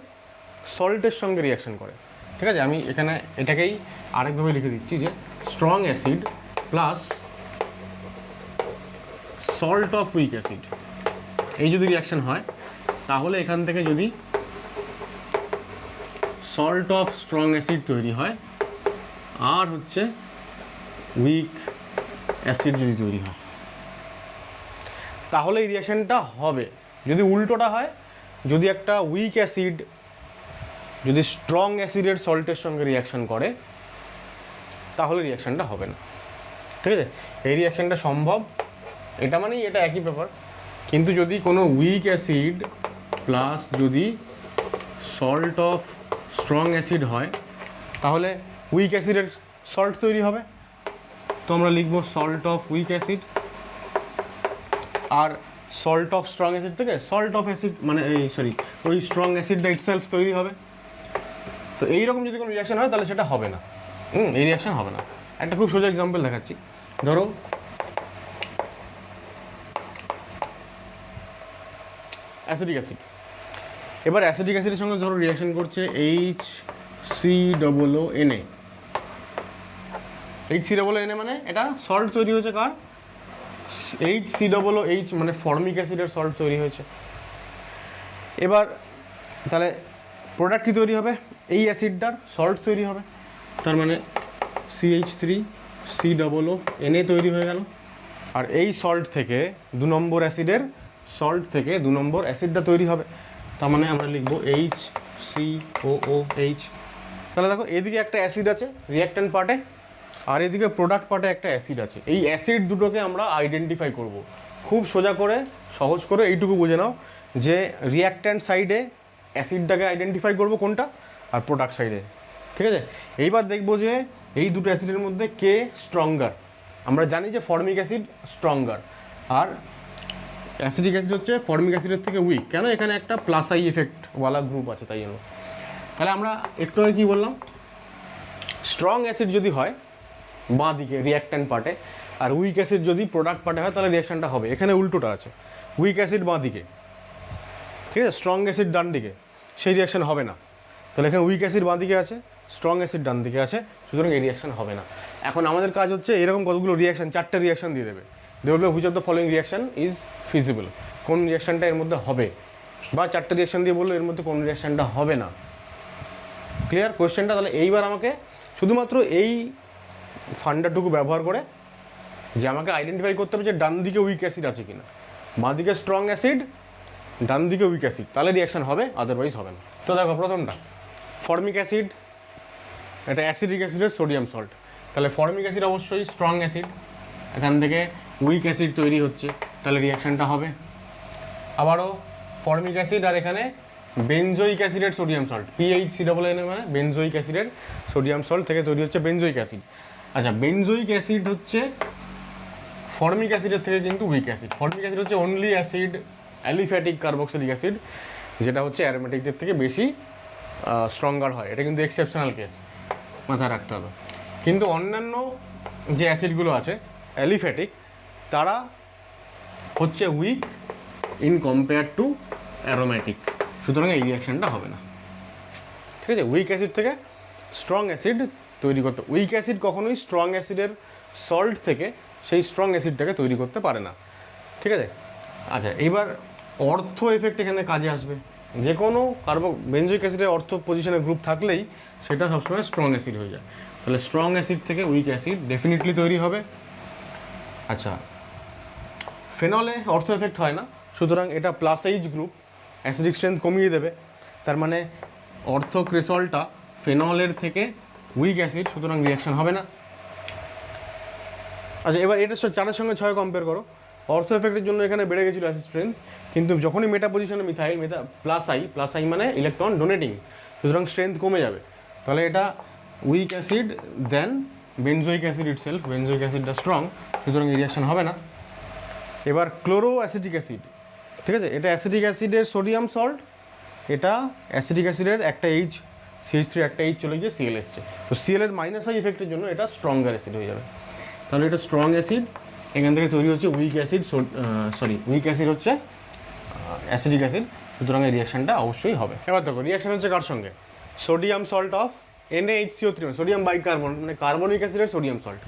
সল্টের সঙ্গে রিয়াকশান করে, ঠিক আছে, আমি এখানে এটাকেই আরেকভাবে লিখে দিচ্ছি যে strong acid plus salt of weak acid, এই যদি রিয়াকশান হয় তাহলে এখান থেকে যদি সল্ট অফ স্ট্রং অ্যাসিড তৈরি হয় আর হচ্ছে উইক অ্যাসিড যদি তৈরি হয়, তাহলে এই রিয়াকশানটা হবে। যদি উল্টোটা হয়, যদি একটা উইক অ্যাসিড যদি স্ট্রং অ্যাসিডের সল্টের সঙ্গে রিয়াকশান করে তাহলে রিয়াকশানটা হবে না। ঠিক আছে, এই রিয়াকশানটা সম্ভব, এটা মানেই এটা একই ব্যাপার। কিন্তু যদি কোনো উইক অ্যাসিড প্লাস যদি সল্ট অফ স্ট্রং অ্যাসিড হয় তাহলে উইক অ্যাসিডের সল্ট তৈরি হবে, তো আমরা লিখব সল্ট অফ উইক অ্যাসিড। আর সল্ট অফ স্ট্রং অ্যাসিড থেকে সল্ট অফ অ্যাসিড মানে ওই স্ট্রং অ্যাসিডটা ইটসেলফ তৈরি হবে। তো এইরকম যদি কোনো রিয়াকশান হয় তাহলে সেটা হবে না, এই রিয়াকশান হবে না। একটা খুব সোজা এক্সাম্পল দেখাচ্ছি, ধরো অ্যাসিডিক অ্যাসিড। এবার অ্যাসিডিক অ্যাসিডের সঙ্গে ধরো রিয়াকশান করছে HCOONA। HCOONA মানে এটা সল্ট তৈরি হয়েছে কার, HCOOH মানে ফর্মিক অ্যাসিডের সল্ট তৈরি হয়েছে। এবার তাহলে প্রোডাক্ট কী তৈরি হবে, এই অ্যাসিডটার সল্ট তৈরি হবে। তার মানে CH3COO Na তৈরি হয়ে গেল। আর এই সল্ট থেকে 2 নম্বর অ্যাসিডের সল্ট থেকে 2 নম্বর অ্যাসিডটা তৈরি হবে, তার মানে আমরা লিখব HCOOH। তাহলে দেখো এদিকে একটা অ্যাসিড আছে রিঅ্যাক্ট্যান্ট পার্টে, আর এদিকে প্রোডাক্ট পার্টে একটা অ্যাসিড আছে। এই অ্যাসিড দুটোকে আমরা আইডেন্টিফাই করব। খুব সোজা করে সহজ করে এইটুকু বুঝে নাও যে রিঅ্যাক্ট্যান্ট সাইডে অ্যাসিডটাকে আইডেন্টিফাই করব কোনটা, আর প্রোডাক্ট সাইডে, ঠিক আছে। এইবার দেখবো যে এই দুটো অ্যাসিডের মধ্যে কে স্ট্রঙ্গার। আমরা জানি যে ফর্মিক অ্যাসিড স্ট্রঙ্গার, আর অ্যাসিডিক অ্যাসিড হচ্ছে ফর্মিক অ্যাসিডের থেকে উইক। কেন? এখানে একটা প্লাস আই এফেক্টওয়ালা গ্রুপ আছে, তাই জন্য। তাহলে আমরা একটু আগে কী বললাম, স্ট্রং অ্যাসিড যদি হয় বাঁ দিকে রিঅ্যাক্ট্যান্ট পার্টে, আর উইক অ্যাসিড যদি প্রোডাক্ট পার্টে হয়, তাহলে রিঅ্যাকশনটা হবে। এখানে উল্টোটা আছে, উইক অ্যাসিড বাঁ দিকে, ঠিক আছে, স্ট্রং অ্যাসিড ডান দিকে, সেই রিঅ্যাকশন হবে না। তাহলে এখানে উইক অ্যাসিড বাঁ দিকে আছে, স্ট্রং অ্যাসিড ডান দিকে আছে, সুতরাং এই রিঅ্যাকশন হবে না। এখন আমাদের কাজ হচ্ছে এরকম কতগুলো রিঅ্যাকশন, 4টে রিঅ্যাকশন দিয়ে দেবে, বলবে which of the following reaction is feasible, কোন রিঅ্যাকশনটা এর মধ্যে হবে, বা 4টে রিঅ্যাকশন দিয়ে বললো এর মধ্যে কোন রিঅ্যাকশনটা হবে না। ক্লিয়ার কোয়েশ্চেনটা? তাহলে এইবার আমাকে শুধুমাত্র এই ফান্ডাটুকু ব্যবহার করে যে আমাকে আইডেন্টিফাই করতে হবে যে ডান দিকে উইক অ্যাসিড আছে কিনা, বাঁ দিকে স্ট্রং অ্যাসিড, ডান দিকে উইক অ্যাসিড, তাহলে রিঅ্যাকশন হবে, আদারওয়াইজ হবে না। তো দেখো প্রথমটা ফর্মিক অ্যাসিড, এটা অ্যাসিডিক অ্যাসিডের সোডিয়াম সল্ট। তাহলে ফর্মিক অ্যাসিড অবশ্যই স্ট্রং অ্যাসিড, এখান থেকে উইক অ্যাসিড তৈরি হচ্ছে, তাহলে রিঅ্যাকশনটা হবে। আবারও ফর্মিক অ্যাসিড আর এখানে বেনজোইক অ্যাসিডের সোডিয়াম সল্ট, PHCOON মানে বেনজোইক অ্যাসিডের সোডিয়াম সল্ট থেকে তৈরি হচ্ছে বেনজোইক অ্যাসিড। আচ্ছা, বেনজোইক অ্যাসিড হচ্ছে ফর্মিক অ্যাসিডের থেকে কিন্তু উইক অ্যাসিড। ফর্মিক অ্যাসিড হচ্ছে only acid aliphatic carboxylic acid, যেটা হচ্ছে অ্যারোমেটিকদের থেকে বেশি স্ট্রঙ্গার হয়। এটা কিন্তু এক্সেপশনাল কেস, মাথায় রাখতে হবে। কিন্তু অন্যান্য যে অ্যাসিডগুলো আছে অ্যালিফ্যাটিক, তারা হচ্ছে weak in compare to aromatic, সুতরাং এই রিঅ্যাকশনটা হবে না। ঠিক আছে, উইক অ্যাসিড থেকে স্ট্রং অ্যাসিড তৈরি করতে, উইক অ্যাসিড কখনোই স্ট্রং অ্যাসিডের সল্ট থেকে সেই স্ট্রং অ্যাসিডটাকে তৈরি করতে পারে না। ঠিক আছে। আচ্ছা, এইবার অর্থ এফেক্ট এখানে কাজে আসবে। যে কোনো বেনজোইক অ্যাসিডের অর্থ পজিশনের গ্রুপ থাকলেই সেটা সবসময় স্ট্রং অ্যাসিড হয়ে যায়। তাহলে স্ট্রং অ্যাসিড থেকে উইক অ্যাসিড ডেফিনেটলি তৈরি হবে। আচ্ছা, ফেনলে অর্থ এফেক্ট হয় না, সুতরাং এটা plus H group, acidic strength কমিয়ে দেবে। তার মানে অর্থ ক্রেসলটা ফেনলের থেকে উইক অ্যাসিড, সুতরাং রিঅ্যাকশন হবে না। আচ্ছা, এবার এটা 4-এর সঙ্গে 6 কম্পেয়ার করো। অর্থ এফেক্টের জন্য এখানে বেড়ে গেছিলো অ্যাসিড স্ট্রেংথ, কিন্তু যখনই মেটা পজিশনে মিথাইল, প্লাস আই মানে ইলেকট্রন ডোনেটিং, সুতরাং স্ট্রেংথ কমে যাবে। তাহলে এটা weak acid then benzoic acid itself, benzoic অ্যাসিডটা স্ট্রং, সুতরাং রিঅ্যাকশন হবে না। এবার ক্লোরো অ্যাসিটিক অ্যাসিড, ঠিক আছে, এটা অ্যাসিটিক অ্যাসিডের সোডিয়াম সল্ট, এটা অ্যাসিটিক অ্যাসিডের একটা এইচ, CH3 একটা এইচ চলে গিয়ে Cl এসছে, তো Cl এর মাইনাস আই ইফেক্টের জন্য এটা স্ট্রঙ্গার অ্যাসিড হয়ে যাবে। তাহলে এটা স্ট্রং অ্যাসিড, এখান থেকে তৈরি হচ্ছে উইক অ্যাসিড, উইক অ্যাসিড হচ্ছে অ্যাসিডিক অ্যাসিড, সুতরাং এই রিঅ্যাকশনটা অবশ্যই হবে। এবার দেখো রিঅ্যাকশন হচ্ছে কার সঙ্গে, sodium salt of NaHCO3, sodium bicarbonate মানে কার্বনিক অ্যাসিডের সোডিয়াম সল্ট।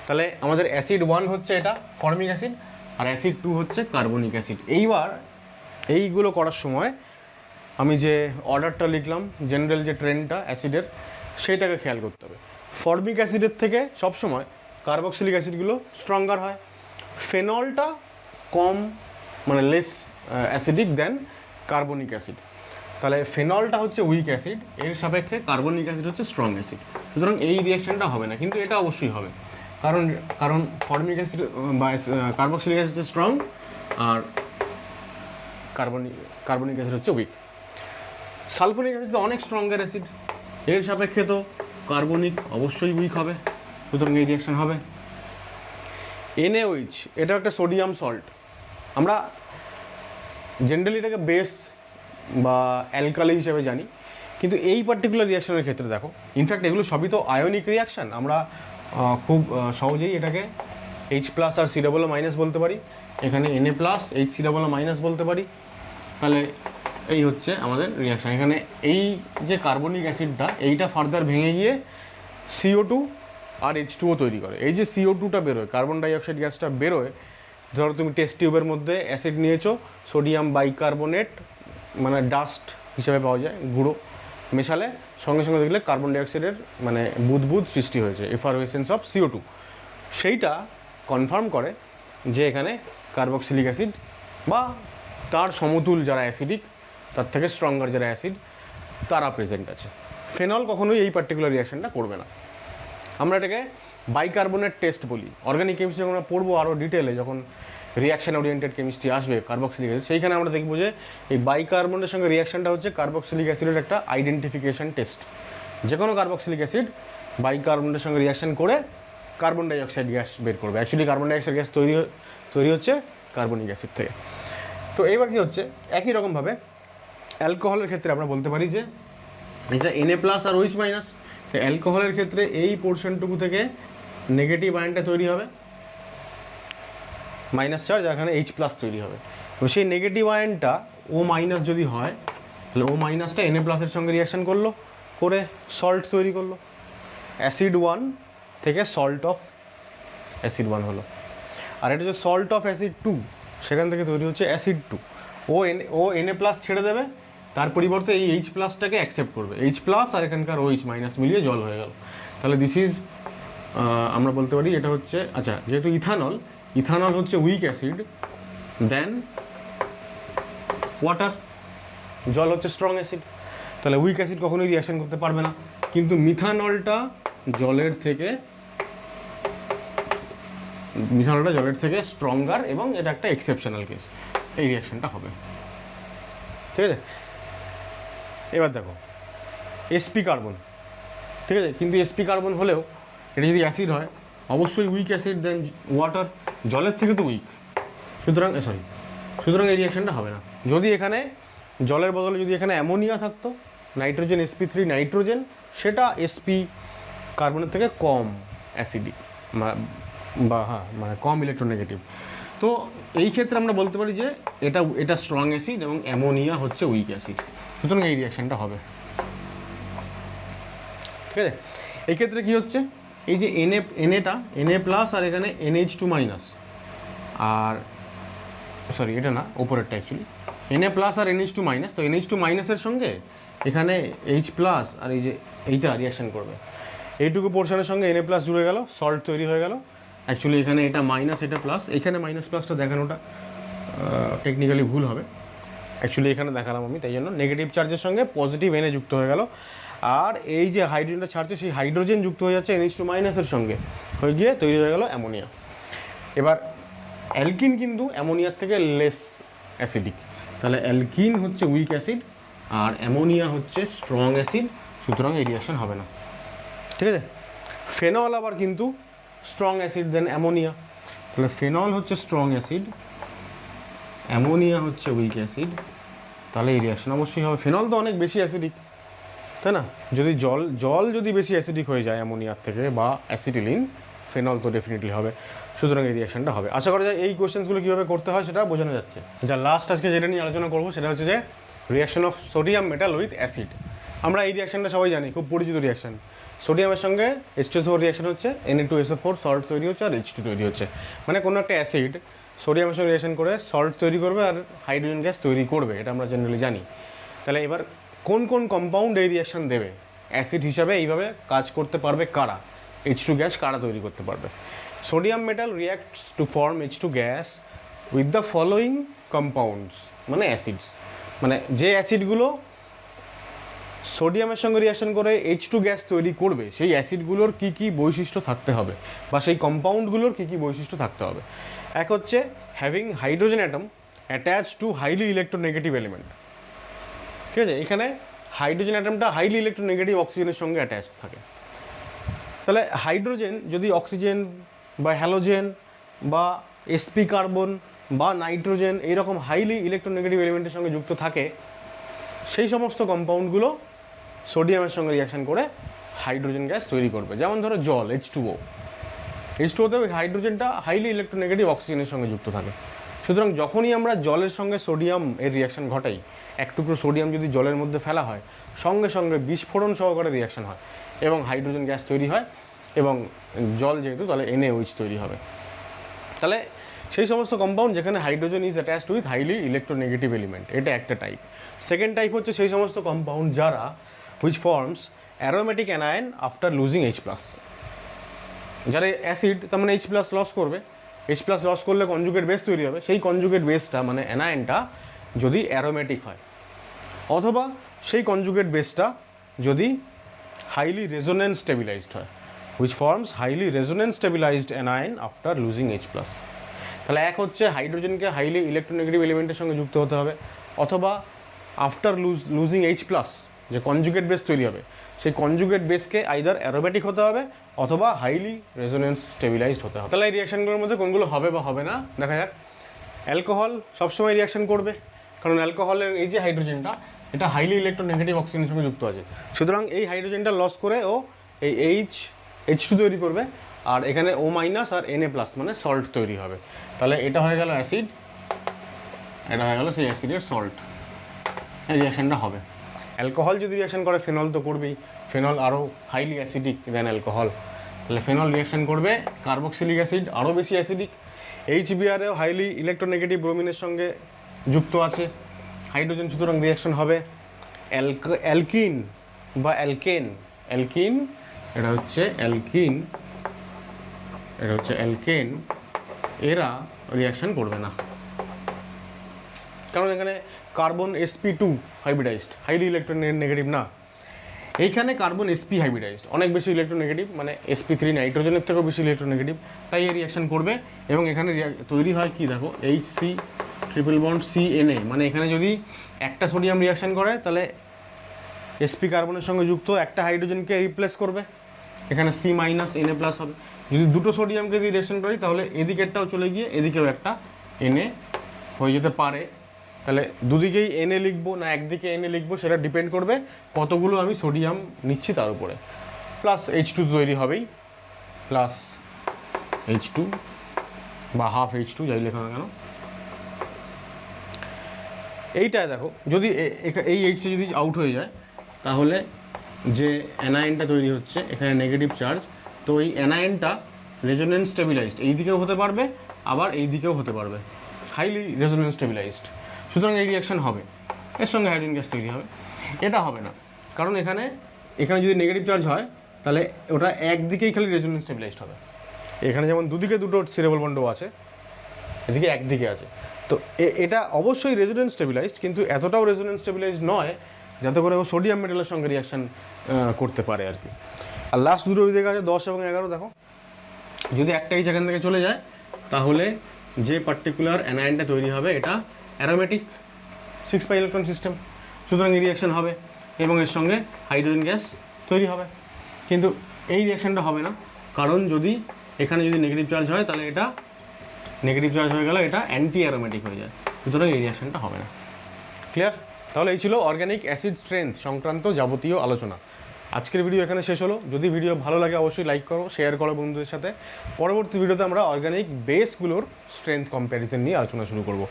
তাহলে আমাদের অ্যাসিড 1 হচ্ছে এটা ফর্মিক অ্যাসিড, আর অ্যাসিড 2 হচ্ছে কার্বনিক অ্যাসিড। এইবার এইগুলো করার সময় আমি যে অর্ডারটা লিখলাম, জেনারেল যে ট্রেন্ডটা অ্যাসিডের, সেইটাকে খেয়াল করতে হবে। ফর্মিক অ্যাসিডের থেকে সবসময় কার্বক্সিলিক অ্যাসিডগুলো স্ট্রঙ্গার হয়, ফেনলটা কম মানে লেস অ্যাসিডিক দেন কার্বনিক অ্যাসিড। তাহলে ফেনলটা হচ্ছে উইক অ্যাসিড, এর সাপেক্ষে কার্বনিক অ্যাসিড হচ্ছে স্ট্রং অ্যাসিড, সুতরাং এই রিঅ্যাকশনটা হবে না। কিন্তু এটা অবশ্যই হবে, কারণ ফর্মিক অ্যাসিড বা কার্বক্সিলিক অ্যাসিড হচ্ছে স্ট্রং, আর কার্বনিক অ্যাসিড হচ্ছে উইক। সালফোনিক অ্যাসিড তো অনেক স্ট্রঙ্গার অ্যাসিড, এর সাপেক্ষে তো কার্বনিক অবশ্যই উইক হবে, সুতরাং এই রিঅ্যাকশন হবে। NaOH, এটা একটা সোডিয়াম সল্ট, আমরা জেনারেলি এটাকে বেস বা অ্যালকালি হিসেবে জানি, কিন্তু এই পার্টিকুলার রিঅ্যাকশনের ক্ষেত্রে দেখো, ইনফ্যাক্ট এগুলো সবই তো আয়নিক রিঅ্যাকশান, আমরা খুব সহজেই এটাকে H+ আর COO- বলতে পারি, এখানে Na+ HCOO- বলতে পারি। তাহলে এই হচ্ছে আমাদের রিঅ্যাকশান। এখানে এই যে কার্বনিক অ্যাসিডটা, এইটা ফার্দার ভেঙে গিয়ে CO2 আর H2O তৈরি করে। এই যে CO2টা বেরোয়, কার্বন ডাইঅক্সাইড গ্যাসটা বেরোয়, ধরো তুমি টেস্ট টিউবের মধ্যে অ্যাসিড নিয়েছো, সোডিয়াম বাইকার্বনেট মানে ডাস্ট হিসেবে পাওয়া যায়, গুঁড়ো মেশালে সঙ্গে সঙ্গে দেখলে কার্বন ডাইঅক্সাইডের মানে বুদবুদ সৃষ্টি হয়েছে, এফারভেসেন্স অফ CO2, সেইটা কনফার্ম করে যে এখানে কার্বক্সিলিক অ্যাসিড বা তার সমতুল যারা অ্যাসিডিক, তার থেকে স্ট্রঙ্গার যারা অ্যাসিড, তারা প্রেজেন্ট আছে। ফেনল কখনোই এই পার্টিকুলার রিয়াকশনটা করবে না। আমরা এটাকে বাইকার্বনেট টেস্ট বলি। অর্গানিক কেমিস্ট্রি যখন আমরা পড়বো আরও ডিটেলে, যখন রিয়াকশন ওরিয়েন্টেড কেমিস্ট্রি আসবে কার্বক্সিলিক অ্যাসিড, সেইখানে আমরা দেখবো যে এই বাইকার্বনের সঙ্গে রিয়াকশনটা হচ্ছে কার্বক্সিলিক অ্যাসিডের একটা আইডেন্টিফিকেশন টেস্ট। যে কোনো কার্বক্সিলিক অ্যাসিড বাইকার্বনের সঙ্গে রিয়াকশন করে কার্বন ডাইঅক্সাইড গ্যাস বের করবে। অ্যাকচুয়ালি কার্বন ডাইঅক্সাইড গ্যাস তৈরি হচ্ছে কার্বনিক অ্যাসিড থেকে। তো এবার কি হচ্ছে, একই রকমভাবে অ্যালকোহলের ক্ষেত্রে আমরা বলতে পারি যে এটা Na+ আর OH-। তো অ্যালকোহলের ক্ষেত্রে এই পোর্শনটুকু থেকে নেগেটিভ আয়নটা তৈরি হবে, মাইনাস চার্জ, এখানে H+ তৈরি হবে। তো সেই নেগেটিভ আয়নটা O- যদি হয়, তাহলে O-টা Na+ এর সঙ্গে রিয়াকশন করলো, করে সল্ট তৈরি করলো, অ্যাসিড 1 থেকে সল্ট অফ অ্যাসিড 1 হলো। আর এটা হচ্ছে সল্ট অফ অ্যাসিড 2, সেখান থেকে তৈরি হচ্ছে অ্যাসিড 2। ও Na+ ছেড়ে দেবে, তার পরিবর্তে এই H+টাকে অ্যাকসেপ্ট করবে, H+ আর এখানকার OH- মিলিয়ে জল হয়ে গেল। তাহলে দিস ইজ আমরা বলতে পারি এটা হচ্ছে, আচ্ছা যেহেতু ইথানল হচ্ছে উইক অ্যাসিড দেন ওয়াটার, জল হচ্ছে স্ট্রং অ্যাসিড, তাহলে উইক অ্যাসিড কখনোই রিয়াকশন করতে পারবে না। কিন্তু মিথানলটা জলের থেকে স্ট্রঙ্গার, এবং এটা একটা এক্সেপশনাল কেস, এই রিয়াকশনটা হবে। ঠিক আছে, এবার দেখো sp কার্বন, ঠিক আছে, কিন্তু sp কার্বন হলেও এটা যদি অ্যাসিড হয় অবশ্যই উইক অ্যাসিড দেন ওয়াটার, জলের থেকে তো উইক, সুতরাং এই রিয়াকশনটা হবে না। যদি এখানে জলের বদলে যদি এখানে অ্যামোনিয়া থাকতো, নাইট্রোজেন sp3 নাইট্রোজেন, সেটা sp কার্বনের থেকে কম অ্যাসিডিক বা মানে কম ইলেকট্রোনেগেটিভ। তো এই ক্ষেত্রে আমরা বলতে পারি যে এটা স্ট্রং অ্যাসিড এবং অ্যামোনিয়া হচ্ছে উইক অ্যাসিড, সুতরাং এই রিয়াকশনটা হবে। ঠিক আছে, এই ক্ষেত্রে কী হচ্ছে, এই যে Na+ আর এখানে NH2- আর সরি এটা না, ওপরেরটা অ্যাকচুয়ালি Na+ আর NH2-, তো NH2- সঙ্গে এখানে H+ আর এই যে এইটা রিয়াকশন করবে, এইটুকু পোর্শনের সঙ্গে Na+ জুড়ে গেল, সল্ট তৈরি হয়ে গেল। অ্যাকচুয়ালি এখানে এটা মাইনাস, এটা প্লাস, এখানে -+টা দেখানোটা টেকনিক্যালি ভুল হবে, অ্যাকচুয়ালি এখানে দেখালাম আমি, তাই জন্য নেগেটিভ চার্জের সঙ্গে পজিটিভ Na যুক্ত হয়ে গেল, আর এই যে হাইড্রোজেনটা ছাড়ছে সেই হাইড্রোজেন যুক্ত হয়ে যাচ্ছে NH2- সঙ্গে, হয়ে গিয়ে তৈরি হয়ে গেল অ্যামোনিয়া। এবার অ্যালকিন কিন্তু অ্যামোনিয়ার থেকে লেস অ্যাসিডিক, তাহলে অ্যালকিন হচ্ছে উইক অ্যাসিড আর অ্যামোনিয়া হচ্ছে স্ট্রং অ্যাসিড, সুতরাং এই রিয়াকশন হবে না। ঠিক আছে, ফেনল আবার কিন্তু স্ট্রং অ্যাসিড দেন অ্যামোনিয়া, তাহলে ফেনল হচ্ছে স্ট্রং অ্যাসিড, অ্যামোনিয়া হচ্ছে উইক অ্যাসিড, তাহলে এই রিয়াকশন অবশ্যই হবে। ফেনল তো অনেক বেশি অ্যাসিডিক, তাই না? যদি জল যদি বেশি অ্যাসিডিক হয়ে যায় অ্যামোনিয়ার থেকে বা অ্যাসিটিলিন, ফেনল তো ডেফিনেটলি হবে, সুতরাং এই রিয়াকশনটা হবে। আশা করা যায় এই কোয়েশ্চেন্সগুলো কীভাবে করতে হয় সেটা বোঝানো যাচ্ছে। যা লাস্ট আজকে যেটা নিয়ে আলোচনা করবো সেটা হচ্ছে যে reaction of sodium metal with acid. আমরা এই রিয়াকশনটা সবাই জানি, খুব পরিচিত রিয়াকশন। সোডিয়ামের সঙ্গে H2SO4 রিয়াকশন হচ্ছে, Na2SO4 সল্ট তৈরি হচ্ছে আর H2 তৈরি হচ্ছে, মানে কোনো একটা অ্যাসিড সোডিয়ামের সঙ্গে রিয়াকশন করে সল্ট তৈরি করবে আর হাইড্রোজেন গ্যাস তৈরি করবে, এটা আমরা জেনারেলি জানি। তাহলে এবার কোন কোন কম্পাউন্ড এই রিয়াকশন দেবে অ্যাসিড হিসাবে, এইভাবে কাজ করতে পারবে কারা, H2 গ্যাস কারা তৈরি করতে পারবে? Sodium metal reacts to form H2 gas with the following compounds, মানে অ্যাসিডস, মানে যে অ্যাসিডগুলো সোডিয়ামের সঙ্গে রিয়াকশন করে H2 গ্যাস তৈরি করবে সেই অ্যাসিডগুলোর কী কী বৈশিষ্ট্য থাকতে হবে বা সেই কম্পাউন্ডগুলোর কী কী বৈশিষ্ট্য থাকতে হবে। এক হচ্ছে having hydrogen atom attach to highly electronegative element. ঠিক আছে, এখানে হাইড্রোজেন অ্যাটমটা হাইলি ইলেকট্রোনেগেটিভ অক্সিজেনের সঙ্গে অ্যাটাচ থাকে। তাহলে হাইড্রোজেন যদি অক্সিজেন বা হ্যালোজেন বা sp কার্বন বা নাইট্রোজেন এইরকম হাইলি ইলেকট্রোনেগেটিভ এলিমেন্টের সঙ্গে যুক্ত থাকে, সেই সমস্ত কম্পাউন্ডগুলো সোডিয়ামের সঙ্গে রিয়াকশন করে হাইড্রোজেন গ্যাস তৈরি করবে। যেমন ধরো জল H2O-তে ওই হাইড্রোজেনটা হাইলি ইলেকট্রোনেগেটিভ অক্সিজেনের সঙ্গে যুক্ত থাকে। সুতরাং যখনই আমরা জলের সঙ্গে সোডিয়াম এর রিয়াকশন ঘটাই, এক টুকরো সোডিয়াম যদি জলের মধ্যে ফেলা হয়, সঙ্গে সঙ্গে বিস্ফোরণ সহকারে রিয়াকশন হয় এবং হাইড্রোজেন গ্যাস তৈরি হয়, এবং জল যেহেতু তাহলে NaOH তৈরি হবে। তাহলে সেই সমস্ত কম্পাউন্ড যেখানে hydrogen is attached with highly electronegative element, এটা একটা টাইপ। সেকেন্ড টাইপ হচ্ছে সেই সমস্ত কম্পাউন্ড যারা which forms aromatic anion after losing H+। যারা অ্যাসিড তার মানে H+ লস করবে, H+ লস করলে কনজুগেট বেস তৈরি হবে, সেই কনজুগেট বেসটা মানে অ্যানায়নটা যদি অ্যারোমেটিক হয়, অথবা সেই কনজুগেট বেসটা যদি হাইলি রেজোনেন্স স্টেবিলাইজড হয়, which forms highly resonance stabilised anion after losing H+। তাহলে এক হচ্ছে হাইড্রোজেনকে হাইলি ইলেকট্রোনেগেটিভ এলিমেন্টের সঙ্গে যুক্ত হতে হবে, অথবা আফটার লুজিং H+, যে কনজুগেট বেস তৈরি হবে সেই কনজুগেট বেসকে আইদার অ্যারোমেটিক হতে হবে অথবা হাইলি রেজোনেন্স স্টেবিলাইজড হতে হবে। তাহলে এই রিয়াকশনগুলোর মধ্যে কোনগুলো হবে বা হবে না দেখা যাক। অ্যালকোহল সবসময় রিয়াকশন করবে, কারণ অ্যালকোহলের এই যে হাইড্রোজেনটা এটা হাইলি ইলেকট্রোনেগেটিভ অক্সিজেনের সঙ্গে যুক্ত আছে, সুতরাং এই হাইড্রোজেনটা লস করে ও এই H2 তৈরি করবে, আর এখানে O- আর Na+ মানে সল্ট তৈরি হবে। তাহলে এটা হয়ে গেল অ্যাসিড, এটা হয়ে গেল সেই অ্যাসিডের সল্ট, এই রিয়াকশনটা হবে। অ্যালকোহল যদি রিয়াকশন করে ফেনল তো করবেই, ফেনল আরও হাইলি অ্যাসিডিক দেন অ্যালকোহল, তাহলে ফেনল রিয়াকশন করবে কার্বক্সিলিক অ্যাসিড আরও বেশি অ্যাসিডিক। HBrও হাইলি ইলেকট্রোনেগেটিভ ব্রোমিনের সঙ্গে যুক্ত আছে হাইড্রোজেন, সুতরাং রিয়াকশন হবে অ্যালকিন বা অ্যালকেন। অ্যালকিন এটা হচ্ছে অ্যালকিন, এটা হচ্ছে অ্যালকেন, এরা রিয়াকশন করবে না, কারণ এখানে carbon sp2 hybridised, highly electronegative না। এইখানে কার্বন sp হাইব্রিডাইজড, অনেক বেশি ইলেকট্রোনেগেটিভ, মানে sp3 নাইট্রোজেনের থেকেও বেশি ইলেকট্রোনেগেটিভ, তাই এই রিয়াকশন করবে। এবং এখানে তৈরি হয় কি দেখো, Hc ট্রিপল বন্ড CNA, মানে এখানে যদি একটা সোডিয়াম রিয়াকশন করে তাহলে sp কার্বনের সঙ্গে যুক্ত একটা হাইড্রোজেনকে রিপ্লেস করবে, এখানে C- Na+ হবে। যদি দুটো সোডিয়ামকে দিয়ে রিয়াকশন করি তাহলে এদিকেরটাও চলে গিয়ে এদিকেও একটা Na হয়ে যেতে পারে। তাহলে দুদিকেই Na লিখবো না একদিকে Na লিখবো সেটা ডিপেন্ড করবে কতগুলো আমি সোডিয়াম নিচ্ছি তার উপরে। প্লাস H2 তৈরি হবেই, প্লাস H2 বা হাফ H2 যাই লেখা না কেন। এইটায় দেখো যদি এই H টা যদি আউট হয়ে যায় তাহলে যে অ্যানায়নটা তৈরি হচ্ছে এখানে নেগেটিভ চার্জ, তো এই অ্যানায়নটা রেজোনেন্স স্টেবিলাইজড এই দিকেও হতে পারবে আবার এই দিকেও হতে পারবে, হাইলি রেজোনেন্স স্টেবিলাইজড, সুতরাং এই রিয়াকশন হবে, এর সঙ্গে হাইড্রোজেন গ্যাস তৈরি হবে। এটা হবে না, কারণ এখানে যদি নেগেটিভ চার্জ হয় তাহলে ওটা একদিকেই খালি রেজোনেন্স স্টেবিলাইজড হবে। এখানে যেমন দুদিকে দুটো সিরেবল বন্ডও আছে, এদিকে একদিকে আছে, তো এটা অবশ্যই রেজোনেন্স স্টেবিলাইজড, কিন্তু এতটাও রেজোনেন্স স্টেবিলাইজড নয় যাতে করে ও সোডিয়াম মেটালের সঙ্গে রিয়াকশন করতে পারে আর কি। আর লাস্ট দুটো দিকে আছে 10 এবং 11, দেখো যদি একটা এই এখান থেকে চলে যায় তাহলে যে পার্টিকুলার অ্যানায়নটা তৈরি হবে এটা অ্যারোমেটিক 6 ইলেকট্রন সিস্টেম, সুতরাং এই রিয়াকশন হবে এবং এর সঙ্গে হাইড্রোজেন গ্যাস তৈরি হবে। কিন্তু এই রিয়াকশনটা হবে না, কারণ যদি এখানে যদি নেগেটিভ চার্জ হয় তাহলে এটা নেগেটিভ চার্জ হয়ে গেল, এটা অ্যান্টি অ্যারোমেটিক হয়ে যায়, সুতরাং এই রিয়াকশনটা হবে না। ক্লিয়ার? তাহলে এই ছিল অর্গানিক অ্যাসিড স্ট্রেংথ সংক্রান্ত যাবতীয় আলোচনা। আজকের ভিডিও এখানে শেষ হলো। যদি ভিডিও ভালো লাগে অবশ্যই লাইক করো, শেয়ার করো বন্ধুদের সাথে। পরবর্তী ভিডিওতে আমরা অর্গানিক বেসগুলোর স্ট্রেংথ কম্প্যারিজন নিয়ে আলোচনা শুরু করব।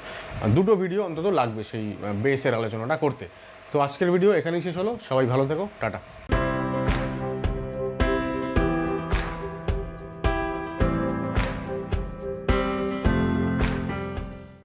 দুটো ভিডিও অন্তত লাগবে সেই বেসের আলোচনাটা করতে। তো আজকের ভিডিও এখানেই শেষ হলো। সবাই ভালো থেকো, টাটা।